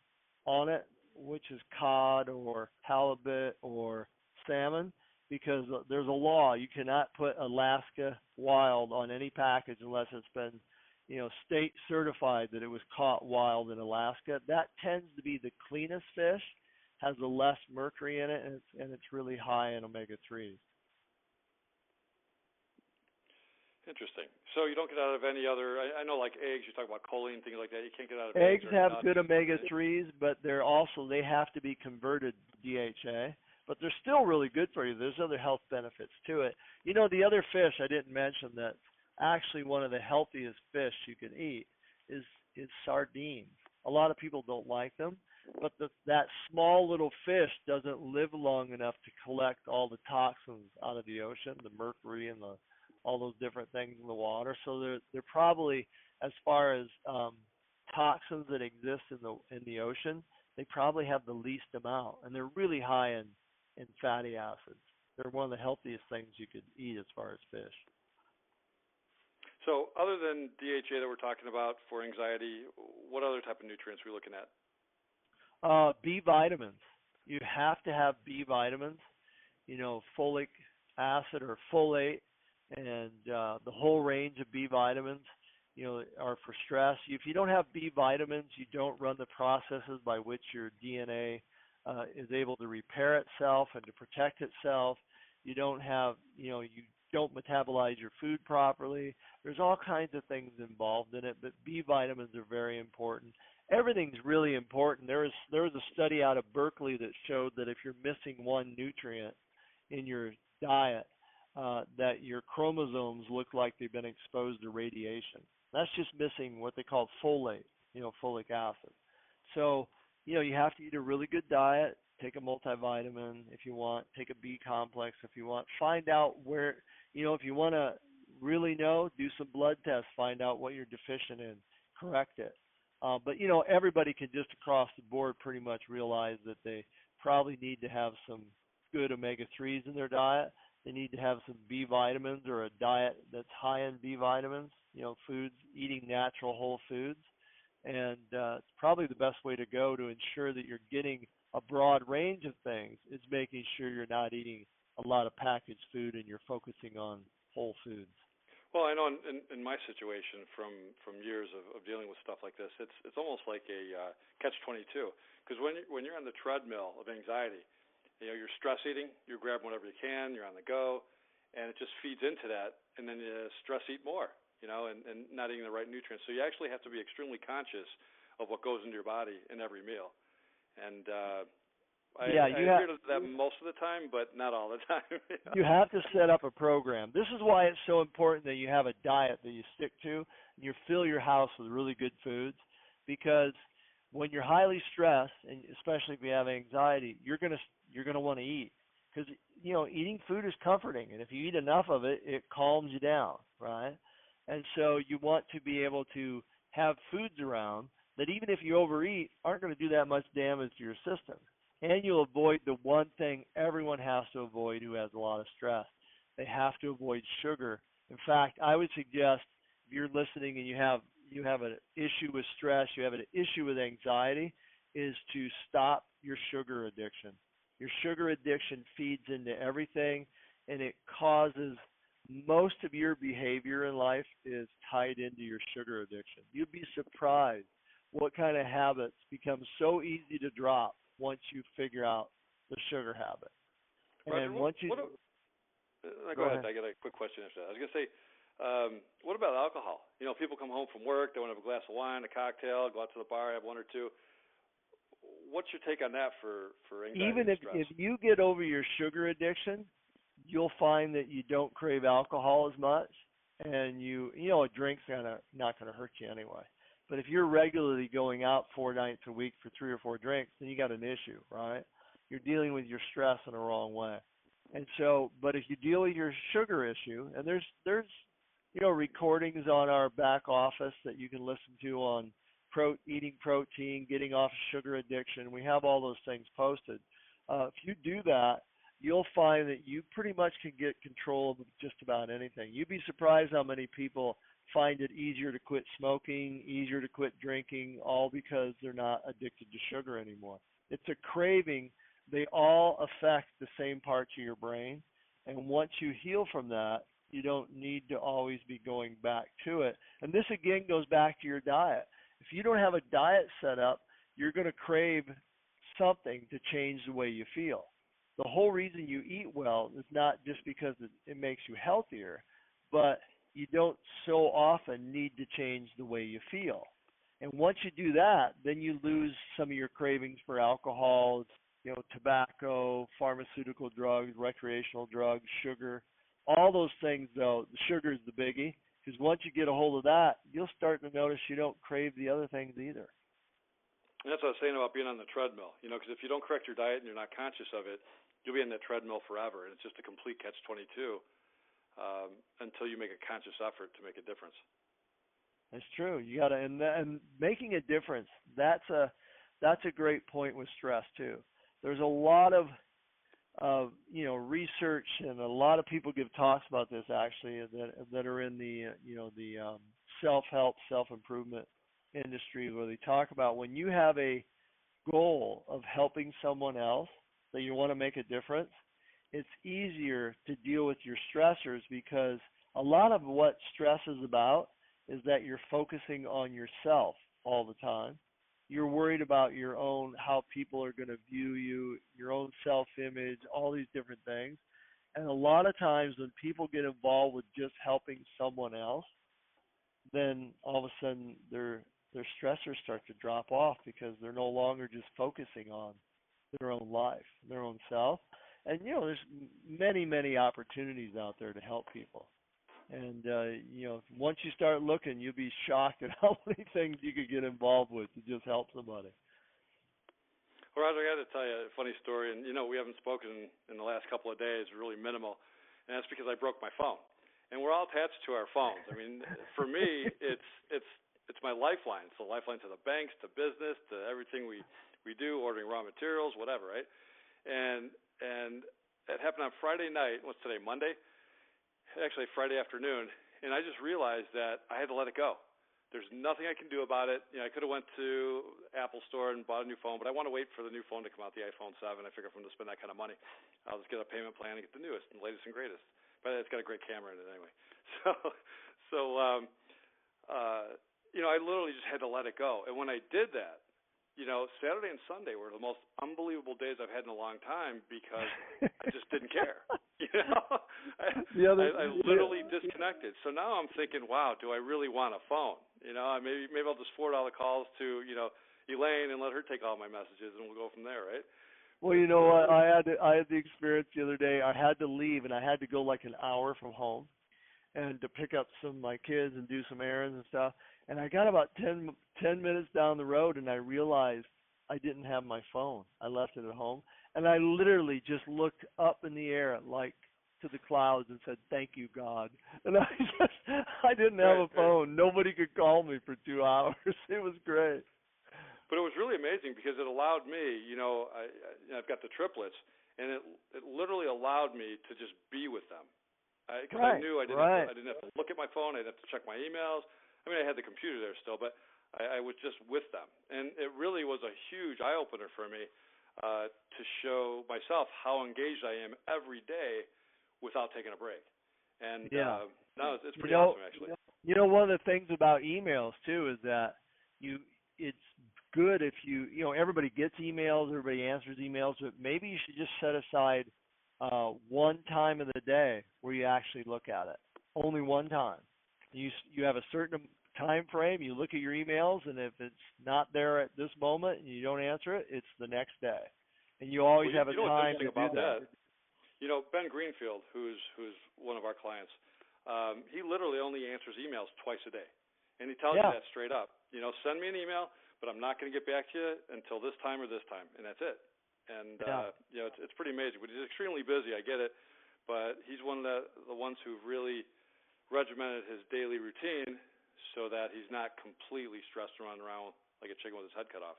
on it, which is cod or halibut or salmon, because there's a law. You cannot put Alaska wild on any package unless it's been state certified that it was caught wild in Alaska. That tends to be the cleanest fish, has the less mercury in it, and it's really high in omega-3s. Interesting. So you don't get out of any other, I know like eggs, you talk about choline, things like that. You can't get out of eggs. Eggs have good omega-3s, but they have to be converted to DHA. But they're still really good for you. There's other health benefits to it. The other fish I didn't mention that actually one of the healthiest fish you can eat is sardines. A lot of people don't like them, but that small little fish doesn't live long enough to collect all the toxins out of the ocean, the mercury and all those different things in the water. So they're probably, as far as toxins that exist in the ocean, they probably have the least amount, and they're really high in fatty acids. They're one of the healthiest things you could eat as far as fish. So other than DHA that we're talking about for anxiety, what other type of nutrients are we looking at? B vitamins. You have to have B vitamins, folic acid or folate, and the whole range of B vitamins. are for stress. If you don't have B vitamins, you don't run the processes by which your DNA is able to repair itself and to protect itself. You don't have, you don't metabolize your food properly. There's all kinds of things involved in it, but B vitamins are very important. Everything's really important. There was a study out of Berkeley that showed that if you're missing one nutrient in your diet, that your chromosomes look like they've been exposed to radiation. That's just missing what they call folate, folic acid. So, you have to eat a really good diet, take a multivitamin if you want, take a B complex if you want. Find out where, if you want to really know, do some blood tests, find out what you're deficient in, correct it. But, everybody can just across the board pretty much realize that they probably need to have some good omega-3s in their diet. They need to have some B vitamins or a diet that's high in B vitamins, foods, eating natural whole foods. And it's probably the best way to go to ensure that you're getting a broad range of things is making sure you're not eating a lot of packaged food and you're focusing on whole foods. Well, I know in my situation from years of dealing with stuff like this, it's almost like a catch-22. Because when you're on the treadmill of anxiety, you're stress eating, you're grabbing whatever you can, you're on the go, and it just feeds into that, and then you stress eat more, and not eating the right nutrients. So you actually have to be extremely conscious of what goes into your body in every meal. And I agree with that most of the time, but not all the time. You have to set up a program. This is why it's so important that you have a diet that you stick to, and you fill your house with really good foods, because when you're highly stressed, and especially if you have anxiety, you're gonna want to eat, because eating food is comforting, and if you eat enough of it, it calms you down, right? And so you want to be able to have foods around that, even if you overeat, aren't going to do that much damage to your system. And you'll avoid the one thing everyone has to avoid who has a lot of stress. They have to avoid sugar. In fact, I would suggest, if you're listening and you have an issue with stress, you have an issue with anxiety, is to stop your sugar addiction. Your sugar addiction feeds into everything, and it causes most of your behavior in life is tied into your sugar addiction. You'd be surprised what kind of habits become so easy to drop once you figure out the sugar habit. Roger, and once you go ahead. I got a quick question after that. I was going to say, what about alcohol? People come home from work, they want to have a glass of wine, a cocktail, go out to the bar, have one or two. What's your take on that for anxiety Even and stress? if you get over your sugar addiction, you'll find that you don't crave alcohol as much, and a drink's not gonna hurt you anyway. But if you're regularly going out 4 nights a week for 3 or 4 drinks, then you got an issue, right? You're dealing with your stress in the wrong way. And so, but if you deal with your sugar issue, and there's recordings on our back office that you can listen to on eating protein, getting off sugar addiction. We have all those things posted. If you do that, you'll find that you pretty much can get control of just about anything. You'd be surprised how many people find it easier to quit smoking, easier to quit drinking, all because they're not addicted to sugar anymore. It's a craving. They all affect the same parts of your brain. And once you heal from that, you don't need to always be going back to it. And this, again, goes back to your diet. If you don't have a diet set up, you're going to crave something to change the way you feel. The whole reason you eat well is not just because it makes you healthier, but you don't so often need to change the way you feel. And once you do that, then you lose some of your cravings for alcohol, tobacco, pharmaceutical drugs, recreational drugs, sugar. All those things, though, the sugar is the biggie, because once you get a hold of that, you'll start to notice you don't crave the other things either. And that's what I was saying about being on the treadmill, because if you don't correct your diet and you're not conscious of it, you'll be on that treadmill forever, and it's just a complete catch-22 until you make a conscious effort to make a difference. That's true. You got to, and making a difference. That's a great point with stress too. There's a lot of research, and a lot of people give talks about this actually that are in the self-help, self-improvement industry, where they talk about when you have a goal of helping someone else that you want to make a difference, it's easier to deal with your stressors, because a lot of what stress is about is that you're focusing on yourself all the time. You're worried about your own, how people are going to view you, your own self-image, all these different things. And a lot of times when people get involved with just helping someone else, then all of a sudden their stressors start to drop off because they're no longer just focusing on their own life, their own self. And there's many opportunities out there to help people. And once you start looking, you'll be shocked at how many things you could get involved with to just help somebody. Well, Roger, I got to tell you a funny story, and we haven't spoken in the last couple of days, really minimal, and that's because I broke my phone. And we're all attached to our phones. I mean, for me, it's my lifeline. It's the lifeline to the banks, to business, to everything we do, ordering raw materials, whatever, right? And it happened on Friday night. What's today? Monday? Actually, Friday afternoon. And I just realized that I had to let it go. There's nothing I can do about it. I could have went to Apple Store and bought a new phone, but I want to wait for the new phone to come out, the iPhone 7. I figure if I'm going to spend that kind of money, I'll just get a payment plan and get the newest and latest and greatest. But it's got a great camera in it anyway. I literally just had to let it go. And when I did that, Saturday and Sunday were the most unbelievable days I've had in a long time because I just didn't care. I literally disconnected. So now I'm thinking, wow, do I really want a phone? Maybe I'll just forward all the calls to Elaine and let her take all my messages, and we'll go from there, right? Well, you know what? I had the experience the other day. I had to leave, and I had to go like an hour from home, and to pick up some of my kids and do some errands and stuff. And I got about 10 minutes down the road, and I realized I didn't have my phone. I left it at home, and I literally just looked up in the air, like to the clouds, and said, "Thank you, God." And I didn't have a phone. Nobody could call me for 2 hours. It was great. But it was really amazing because it allowed me, I've got the triplets, and it literally allowed me to just be with them. Because I knew I didn't have to look at my phone. I didn't have to check my emails. I mean, I had the computer there still, but I was just with them. And it really was a huge eye-opener for me to show myself how engaged I am every day without taking a break. And no, it's pretty awesome, actually. One of the things about emails, too, is that it's good if everybody gets emails, everybody answers emails, but maybe you should just set aside one time of the day where you actually look at it. Only one time. You have a certain time frame, you look at your emails, and if it's not there at this moment and you don't answer it, it's the next day. And you always have a time to do that. Ben Greenfield, who's one of our clients, he literally only answers emails twice a day. And he tells you that straight up. Send me an email, but I'm not going to get back to you until this time or this time, and that's it. And it's pretty amazing. But he's extremely busy. I get it, but he's one of the ones who've really regimented his daily routine so that he's not completely stressed around like a chicken with his head cut off.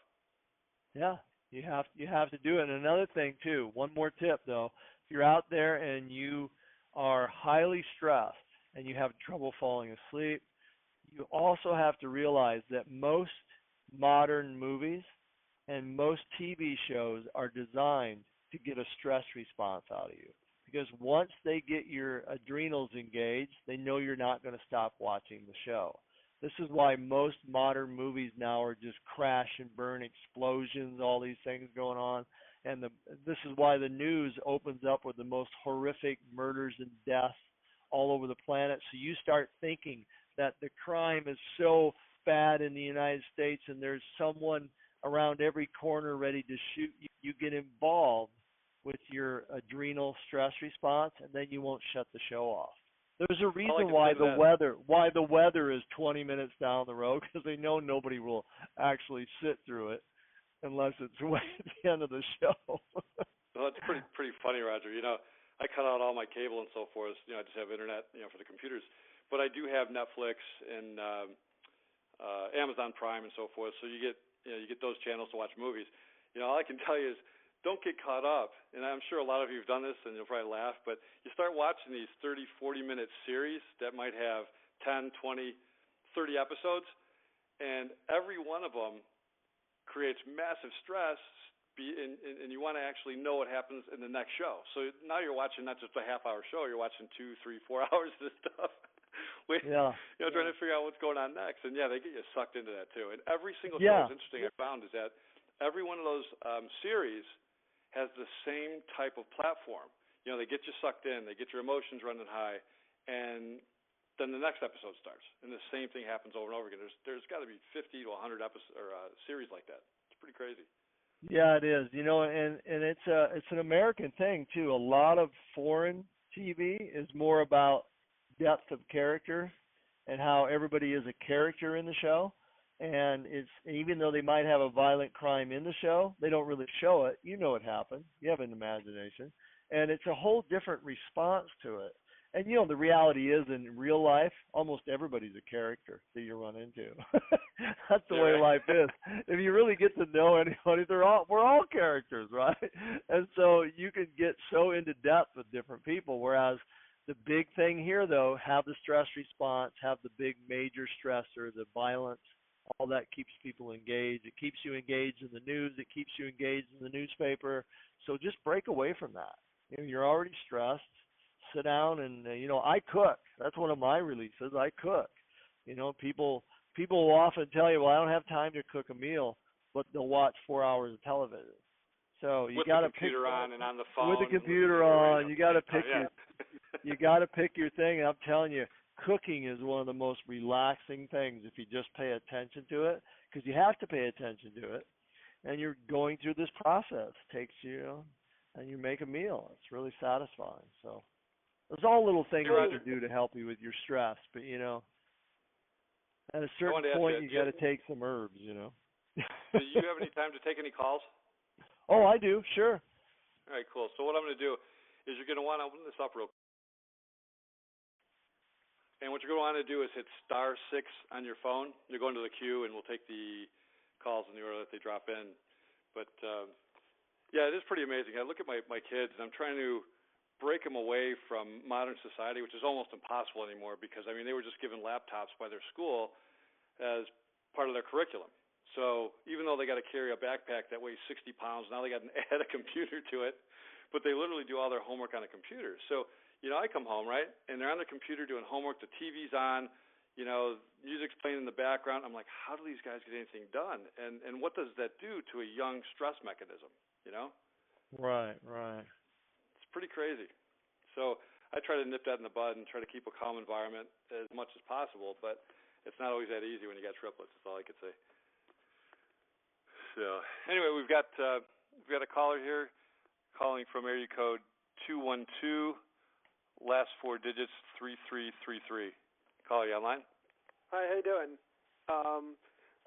Yeah, you have to do it. And another thing too, one more tip though, if you're out there and you are highly stressed and you have trouble falling asleep, you also have to realize that most modern movies and most TV shows are designed to get a stress response out of you. Because once they get your adrenals engaged, they know you're not going to stop watching the show. This is why most modern movies now are just crash and burn explosions, all these things going on. And this is why the news opens up with the most horrific murders and deaths all over the planet. So you start thinking that the crime is so bad in the United States and there's someone around every corner ready to shoot you. You get involved with your adrenal stress response, and then you won't shut the show off. There's a reason why the weather is 20 minutes down the road, because they know nobody will actually sit through it unless it's way at the end of the show. Well, that's pretty funny, Roger. I cut out all my cable and so forth. I just have internet, for the computers. But I do have Netflix and Amazon Prime and so forth. So you get those channels to watch movies. All I can tell you is, don't get caught up, and I'm sure a lot of you have done this, and you'll probably laugh, but you start watching these 30, 40-minute series that might have 10, 20, 30 episodes, and every one of them creates massive stress, and you want to actually know what happens in the next show. So now you're watching not just a half-hour show, you're watching 2, 3, 4 hours of this stuff, Yeah. trying to figure out what's going on next. And yeah, they get you sucked into that too. And every single show, Yeah. what's interesting I found is that every one of those series has the same type of platform. They get you sucked in, they get your emotions running high, and then the next episode starts, and the same thing happens over and over again. There's got to be 50 to 100 episodes or series like that. It's pretty crazy. Yeah, it is. And it's an American thing too. A lot of foreign TV is more about depth of character and how everybody is a character in the show. And it's even though they might have a violent crime in the show, they don't really show it. You know it happened. You have an imagination. And it's a whole different response to it. And the reality is in real life, almost everybody's a character that you run into. That's the way life is. If you really get to know anybody, we're all characters, right? And so you can get so into depth with different people. Whereas the big thing here, though, have the stress response, have the big major stressor, the violence. All that keeps people engaged. It keeps you engaged in the news. It keeps you engaged in the newspaper. So just break away from that. You're already stressed. Sit down and I cook. That's one of my releases. I cook. People will often tell you, well, I don't have time to cook a meal, but they'll watch 4 hours of television. So you got to pick with the computer on and on the phone. With the computer on, you got to pick you got to pick your thing. And I'm telling you, cooking is one of the most relaxing things if you just pay attention to it, because you have to pay attention to it, and you're going through this process. It takes you, and you make a meal. It's really satisfying. So. There's all little things you can do to help you with your stress, but at a certain point you got to take some herbs. Do you have any time to take any calls? Oh, I do, sure. All right, cool. So what I'm going to do is you're going to want to open this up real quick. And what you're going to want to do is hit *6 on your phone. You're going to the queue, and we'll take the calls in the order that they drop in. But, yeah, it is pretty amazing. I look at my kids, and I'm trying to break them away from modern society, which is almost impossible anymore because, they were just given laptops by their school as part of their curriculum. So even though they got to carry a backpack that weighs 60 pounds, now they got to add a computer to it, but they literally do all their homework on a computer. So, I come home, right, and they're on the computer doing homework, the TV's on, music's playing in the background. I'm like, how do these guys get anything done? And what does that do to a young stress mechanism, Right. It's pretty crazy. So I try to nip that in the bud and try to keep a calm environment as much as possible, but it's not always that easy when you got triplets. That's all I could say. So anyway, we've got a caller here calling from area code 212, last 4 digits 3333. Caller, you online? Hi, how you doing? I'm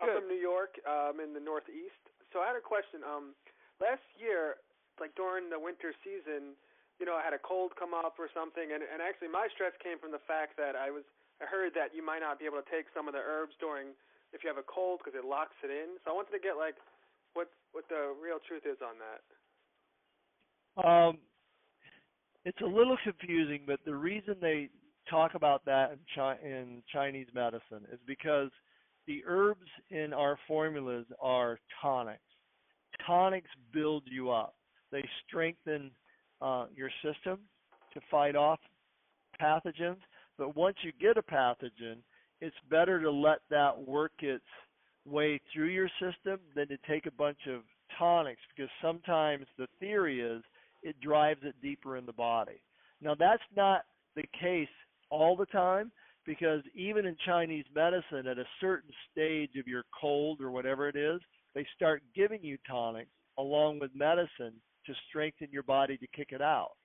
from New York. I'm in the Northeast. So I had a question. Last year, like during the winter season, I had a cold come up or something, and actually my stress came from the fact that I heard that you might not be able to take some of the herbs if you have a cold because it locks it in. So I wanted to get what the real truth is on that. It's a little confusing, but the reason they talk about that in Chinese medicine is because the herbs in our formulas are tonics. Tonics build you up. They strengthen your system to fight off pathogens. But once you get a pathogen, it's better to let that work its way through your system than to take a bunch of tonics, because sometimes the theory is it drives it deeper in the body. Now, that's not the case all the time, because even in Chinese medicine, at a certain stage of your cold or whatever it is, they start giving you tonics along with medicine to strengthen your body to kick it out.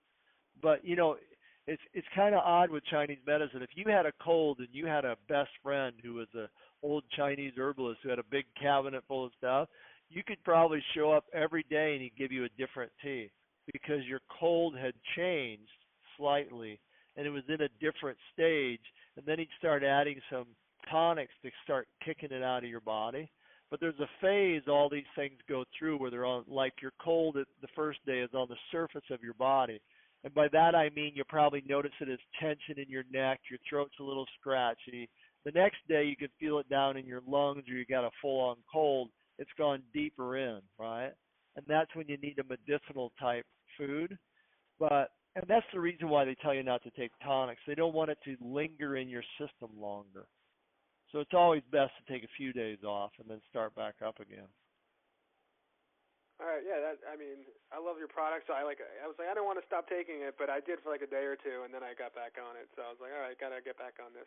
But, it's kind of odd with Chinese medicine. If you had a cold and you had a best friend who was an old Chinese herbalist who had a big cabinet full of stuff, you could probably show up every day and he'd give you a different tea because your cold had changed slightly and it was in a different stage. And then he'd start adding some tonics to start kicking it out of your body. But there's a phase all these things go through where they're on, like your cold the first day is on the surface of your body. And by that I mean you probably notice it as tension in your neck, your throat's a little scratchy. The next day you can feel it down in your lungs or you got a full-on cold. It's gone deeper in, right? And that's when you need a medicinal type food. But And that's the reason why they tell you not to take tonics. They don't want it to linger in your system longer. So it's always best to take a few days off and then start back up again. All right, yeah, I love your product, so I was like, I don't want to stop taking it, but I did for like a day or two, and then I got back on it. So I was like, all right, gotta get back on this.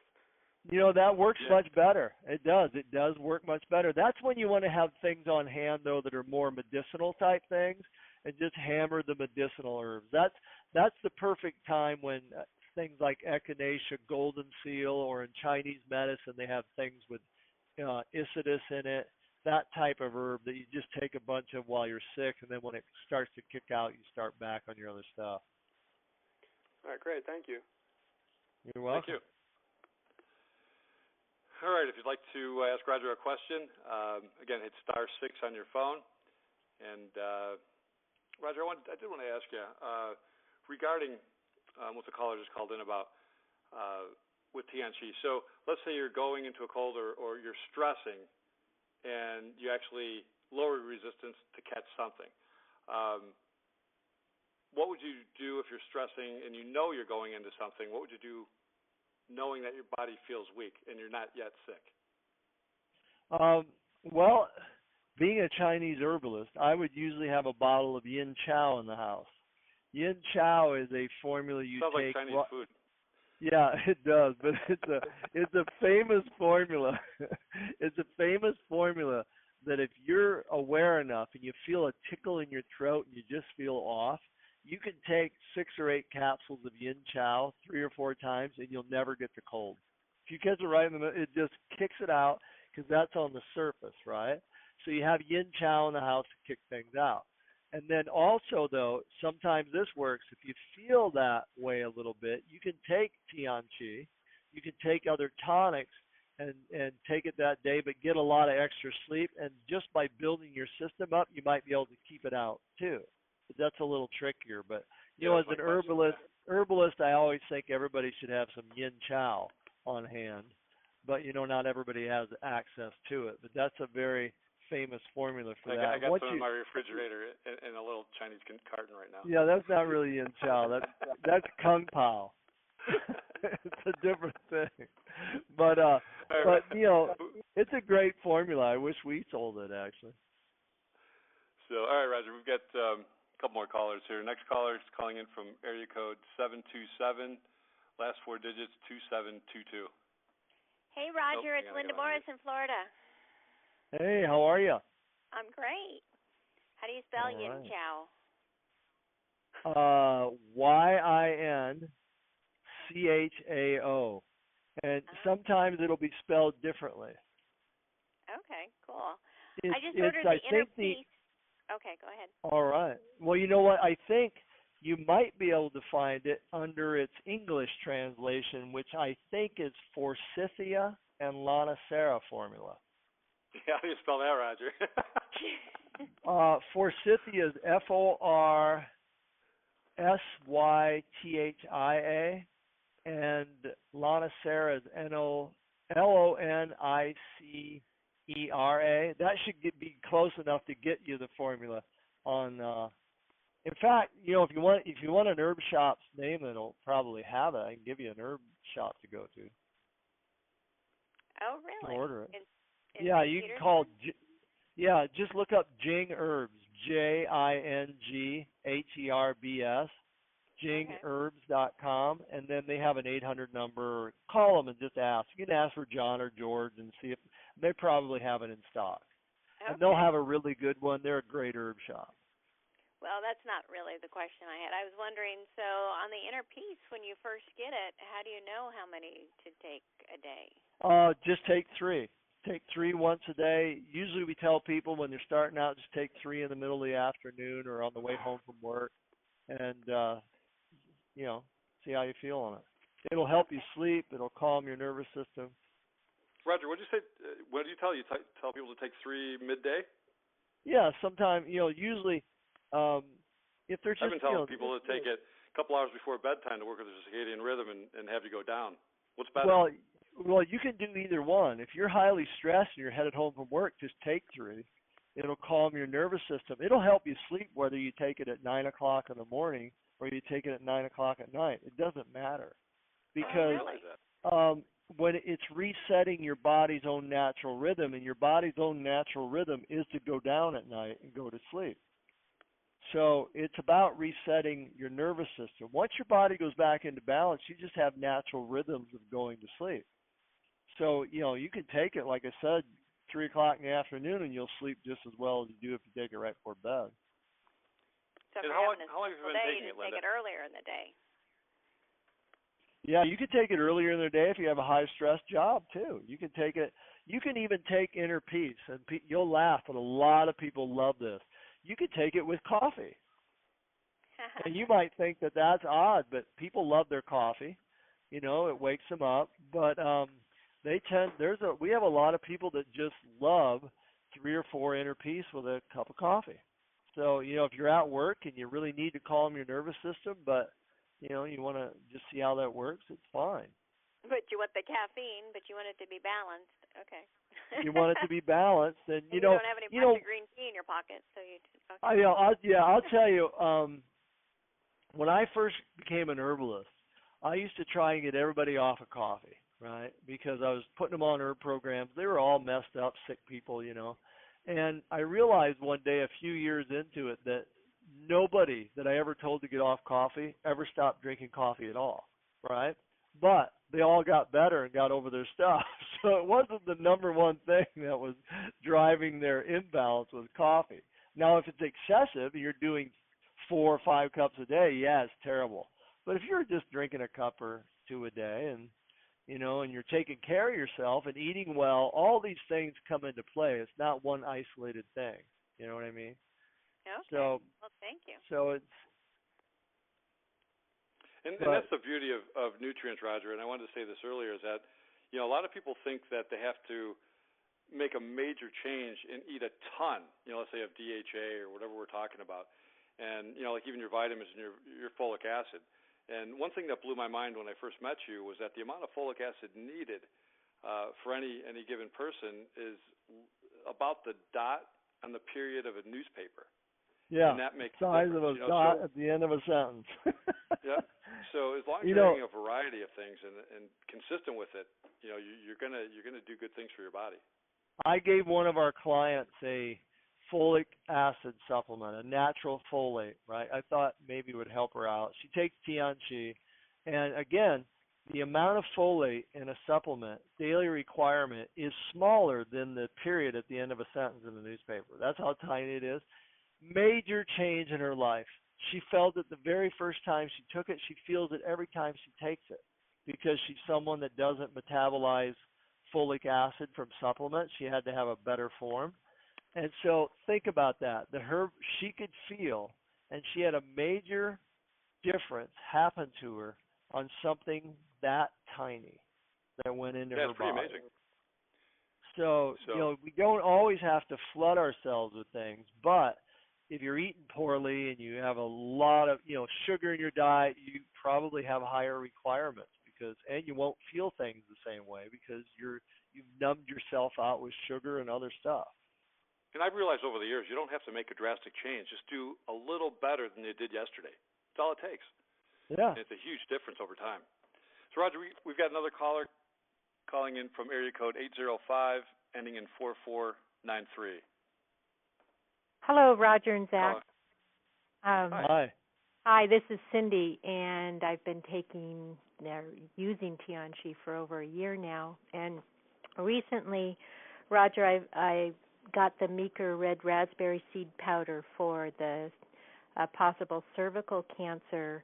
That works much better. It does. It does work much better. That's when you want to have things on hand, though, that are more medicinal type things, and just hammer the medicinal herbs. That's the perfect time when things like echinacea, golden seal, or in Chinese medicine, they have things with isidus in it. That type of herb that you just take a bunch of while you're sick, and then when it starts to kick out, you start back on your other stuff. All right, great. Thank you. You're welcome. Thank you. All right, if you'd like to ask Roger a question, again, hit *6 on your phone. And Roger, I did want to ask you regarding what the caller just called in about with Tianqi. So let's say you're going into a cold or you're stressing, and you actually lower your resistance to catch something. What would you do if you're stressing and you know you're going into something? What would you do knowing that your body feels weak and you're not yet sick? Well, being a Chinese herbalist, I would usually have a bottle of yin chow in the house. Yin chow is a formula you Sounds take. Sounds like Chinese food. Yeah, it does, but it's a famous formula. It's a famous formula that if you're aware enough and you feel a tickle in your throat and you just feel off, you can take 6 or 8 capsules of yin chow 3 or 4 times and you'll never get the cold. If you catch it right in the middle, it just kicks it out because that's on the surface, right? So you have yin chow in the house to kick things out. And then also, though, sometimes this works. If you feel that way a little bit, you can take Tianqi, you can take other tonics and take it that day, but get a lot of extra sleep. And just by building your system up, you might be able to keep it out too. But that's a little trickier. But as an herbalist, I always think everybody should have some yin chow on hand. But not everybody has access to it. But that's a very famous formula for that. I got some in my refrigerator in a little Chinese carton right now. Yeah, that's not really yin chow. That's kung pao. It's a different thing. But it's a great formula. I wish we sold it actually. So, all right, Roger, we've got a couple more callers here. Next caller is calling in from area code 727, last 4 digits 2722. Hey, Roger, it's Linda Morris in Florida. Hey, how are you? I'm great. How do you spell yin chow? YINCHAO. And sometimes it'll be spelled differently. Okay, cool. I just ordered the inner piece. Okay, go ahead. All right. Well, you know what? I think you might be able to find it under its English translation, which I think is Forsythia and Lonicera formula. How do you spell that, Roger? Forsythia is FORSYTHIA, and Lonicera is LONICERA. That should be close enough to get you the formula on. In fact, if you want an herb shop's name, it'll probably have it. I can give you an herb shop to go to. Oh, really? Order it. Yeah, you can call. Just look up Jing Herbs, JINGHERBS, jingherbs.com, and then they have an 800 number. Call them and just ask. You can ask for John or George and see if they probably have it in stock. Okay. And they'll have a really good one. They're a great herb shop. Well, that's not really the question I had. I was wondering, so on the inner piece, when you first get it, how do you know how many to take a day? Just take 3. Take 3 once a day. Usually we tell people when they're starting out, just take 3 in the middle of the afternoon or on the way home from work, and see how you feel on it. It'll help you sleep. It'll calm your nervous system. Roger, what did you say? What do you tell? You tell people to take 3 midday? Yeah, sometimes usually if they're just. I've been telling people to take it a couple hours before bedtime to work with their circadian rhythm and have you go down. What's better? Well, you can do either one. If you're highly stressed and you're headed home from work, just take 3. It'll calm your nervous system. It'll help you sleep whether you take it at 9 o'clock in the morning or you take it at 9 o'clock at night. It doesn't matter because realize that. when it's resetting your body's own natural rhythm, and your body's own natural rhythm is to go down at night and go to sleep. So it's about resetting your nervous system. Once your body goes back into balance, you just have natural rhythms of going to sleep. So, you can take it, like I said, 3 o'clock in the afternoon, and you'll sleep just as well as you do if you take it right before bed. So and how long have you been taking it, Linda? Take it earlier in the day. Yeah, you can take it earlier in the day if you have a high-stress job, too. You can take it. You can even take Inner Peace, and you'll laugh, but a lot of people love this. You can take it with coffee. And you might think that that's odd, but people love their coffee. It wakes them up. But we have a lot of people that just love 3 or 4 Inner Peace with a cup of coffee. So, if you're at work and you really need to calm your nervous system, but, you want to just see how that works, it's fine. But you want the caffeine, but you want it to be balanced. Okay. You want it to be balanced, and you don't have any bunch of green tea in your pocket, so you. Okay. I'll tell you. When I first became an herbalist, I used to try and get everybody off of coffee, right? Because I was putting them on herb programs. They were all messed up, sick people, And I realized one day, a few years into it, that nobody that I ever told to get off coffee ever stopped drinking coffee at all, right? But they all got better and got over their stuff. So it wasn't the number one thing that was driving their imbalance was coffee. Now, if it's excessive, you're doing 4 or 5 cups a day, yeah, it's terrible. But if you're just drinking a cup or 2 a day and, and you're taking care of yourself and eating well, all these things come into play. It's not one isolated thing. You know what I mean? Okay. So, well, thank you. So it's... And that's the beauty of nutrients, Roger, and I wanted to say this earlier, is that, a lot of people think that they have to make a major change and eat a ton, let's say of DHA or whatever we're talking about, and, like even your vitamins and your folic acid. And one thing that blew my mind when I first met you was that the amount of folic acid needed for any given person is about the dot on the period of a newspaper. Yeah, and that makes size of a dot at the end of a sentence. Yeah. So as long as you're eating a variety of things and consistent with it, you're gonna do good things for your body. I gave one of our clients a folic acid supplement, a natural folate, right? I thought maybe it would help her out. She takes Tianchi, and again, the amount of folate in a supplement, daily requirement, is smaller than the period at the end of a sentence in the newspaper. That's how tiny it is. Major change in her life. She felt it the very first time she took it. She feels it every time she takes it because she's someone that doesn't metabolize folic acid from supplements. She had to have a better form. And so think about that. She could feel, and she had a major difference happen to her on something that tiny that went into her body. That's pretty amazing. So, we don't always have to flood ourselves with things, but if you're eating poorly and you have a lot of, sugar in your diet, you probably have higher requirements and you won't feel things the same way because you've numbed yourself out with sugar and other stuff. And I've realized over the years, you don't have to make a drastic change. Just do a little better than you did yesterday. That's all it takes. Yeah. And it's a huge difference over time. So, Roger, we've got another caller calling in from area code 805, ending in 4493. Hello, Roger and Zach. Hi. Hi, this is Cindy, and I've been using Tianchi for over a year now. And recently, Roger, I got the Meeker red raspberry seed powder for the possible cervical cancer.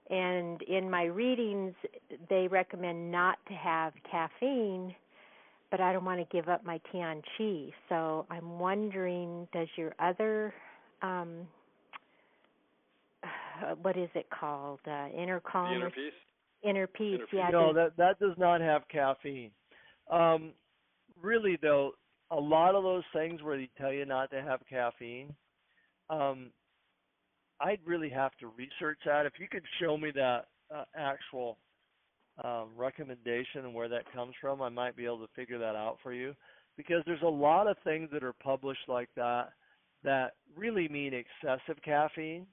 And in my readings, they recommend not to have caffeine, but I don't want to give up my Tianchi. So I'm wondering, does your other, what is it called, Inner Calm? The Inner Peace? Inner Peace, yeah. No, that does not have caffeine. Really, though, a lot of those things where they tell you not to have caffeine, I'd really have to research that. If you could show me that actual recommendation and where that comes from, I might be able to figure that out for you. Because there's a lot of things that are published like that really mean excessive caffeine.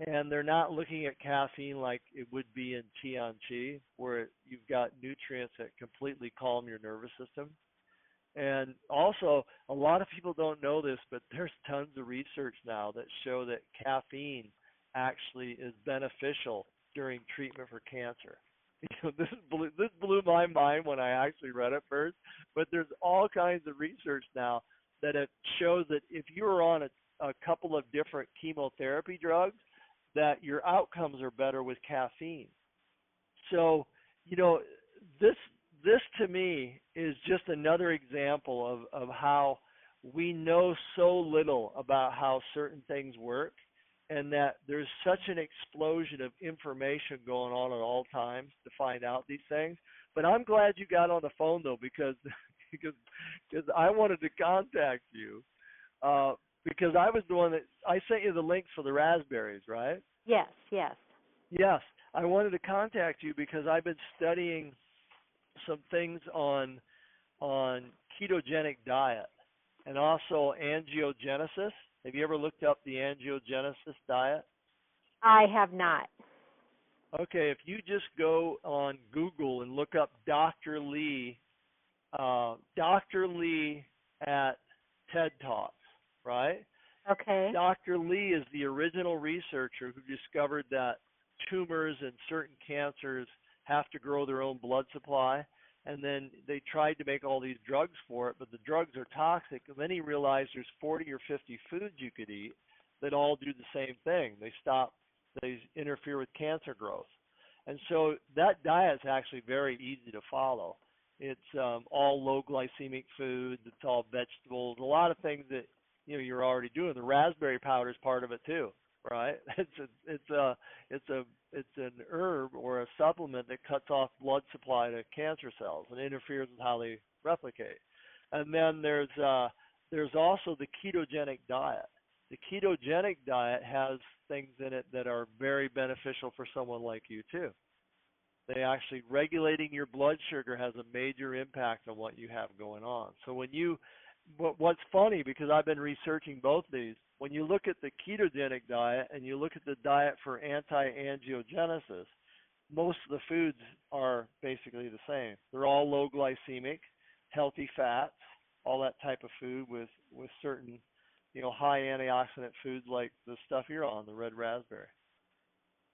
and they're not looking at caffeine like it would be in Tianqi, where you've got nutrients that completely calm your nervous system. And also, a lot of people don't know this, but there's tons of research now that show that caffeine actually is beneficial during treatment for cancer. This blew my mind when I actually read it first, but there's all kinds of research now that it shows that if you're on a couple of different chemotherapy drugs, that your outcomes are better with caffeine. So, this to me is just another example of how we know so little about how certain things work, and that there's such an explosion of information going on at all times to find out these things. But I'm glad you got on the phone though, because I wanted to contact you because I was the one that I sent you the links for the raspberries, right? Yes. Yes, I wanted to contact you because I've been studying some things on ketogenic diet and also angiogenesis. Have you ever looked up the angiogenesis diet? I have not. Okay, if you just go on Google and look up Dr. Lee at TED Talks, right? Okay. Dr. Lee is the original researcher who discovered that tumors and certain cancers have to grow their own blood supply. And then they tried to make all these drugs for it, but the drugs are toxic. And then he realized there's 40 or 50 foods you could eat that all do the same thing. They interfere with cancer growth. And so that diet's actually very easy to follow. It's all low glycemic foods. It's all vegetables. A lot of things that you're already doing. The raspberry powder is part of it too, right? It's an herb or a supplement that cuts off blood supply to cancer cells and interferes with how they replicate. And then there's also the ketogenic diet. The ketogenic diet has things in it that are very beneficial for someone like you too. They actually regulating your blood sugar has a major impact on what you have going on. So what's funny, because I've been researching both these, when you look at the ketogenic diet and you look at the diet for anti-angiogenesis, most of the foods are basically the same. They're all low glycemic, healthy fats, all that type of food with certain, high antioxidant foods like the stuff you're on, the red raspberry.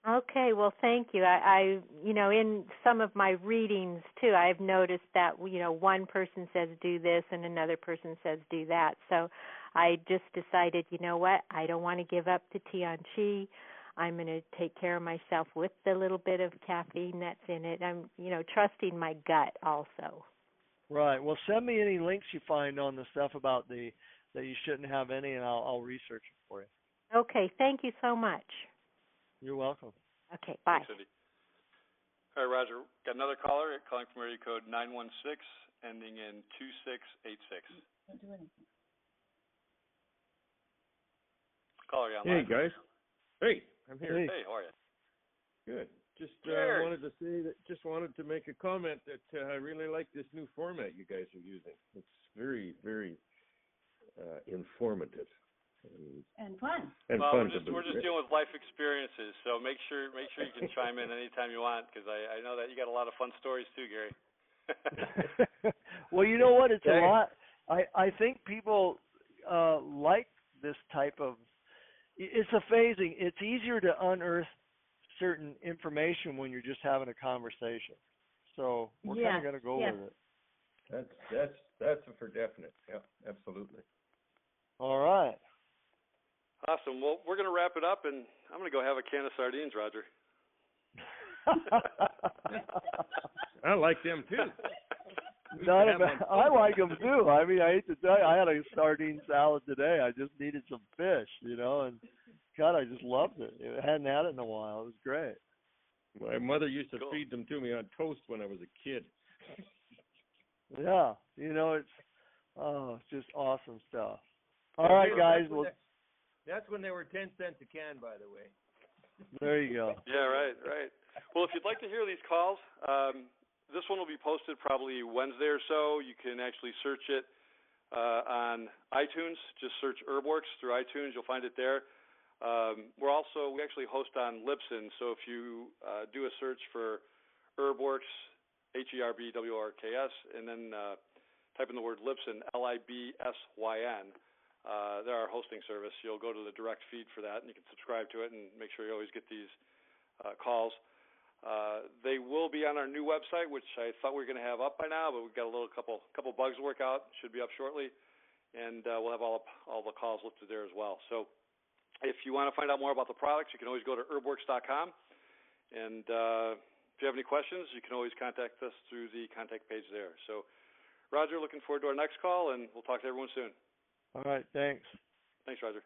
Okay, well, thank you. I in some of my readings too, I've noticed that one person says do this and another person says do that. So I just decided, what? I don't want to give up to Tianqi. I'm going to take care of myself with the little bit of caffeine that's in it. I'm, trusting my gut also. Right. Well, send me any links you find on the stuff about that you shouldn't have any, and I'll research it for you. Okay. Thank you so much. You're welcome. Okay, bye. Thanks, Cindy. All right, Roger. Got another caller calling from area code 916, ending in 2686. Don't do anything. Caller, you online? Hey, guys. Hey, I'm here. Hey, how are you? Good. Just wanted to make a comment that I really like this new format you guys are using. It's very, very informative. And fun. And well, fun we're just dealing with life experiences, so make sure you can chime in anytime you want, because I know that you got a lot of fun stories too, Gary. Well, you know what? It's a lot. I think people like this type of. It's a phasing. It's easier to unearth certain information when you're just having a conversation. So we're kind of going to go with it. That's for definite. Yeah, absolutely. All right. Awesome. Well, we're going to wrap it up, and I'm going to go have a can of sardines, Roger. I like them too. I like them too. I mean, I hate to tell you, I had a sardine salad today. I just needed some fish, and God, I just loved it. I hadn't had it in a while. It was great. My mother used to feed them to me on toast when I was a kid. Yeah, it's just awesome stuff. All right, guys. That's when they were 10 cents a can, by the way. There you go. Yeah, right. Well, if you'd like to hear these calls, this one will be posted probably Wednesday or so. You can actually search it on iTunes. Just search HerbWorks through iTunes. You'll find it there. We actually host on Libsyn, so if you do a search for HerbWorks, HerbWorks, and then type in the word Libsyn, Libsyn, they're our hosting service. You'll go to the direct feed for that, and you can subscribe to it and make sure you always get these calls. They will be on our new website, which I thought we were going to have up by now, but we've got a couple bugs to work out. Should be up shortly, and we'll have all the calls listed there as well. So if you want to find out more about the products, you can always go to HerbWorks.com, and if you have any questions, you can always contact us through the contact page there. So, Roger, looking forward to our next call, and we'll talk to everyone soon. All right, thanks. Thanks, Roger.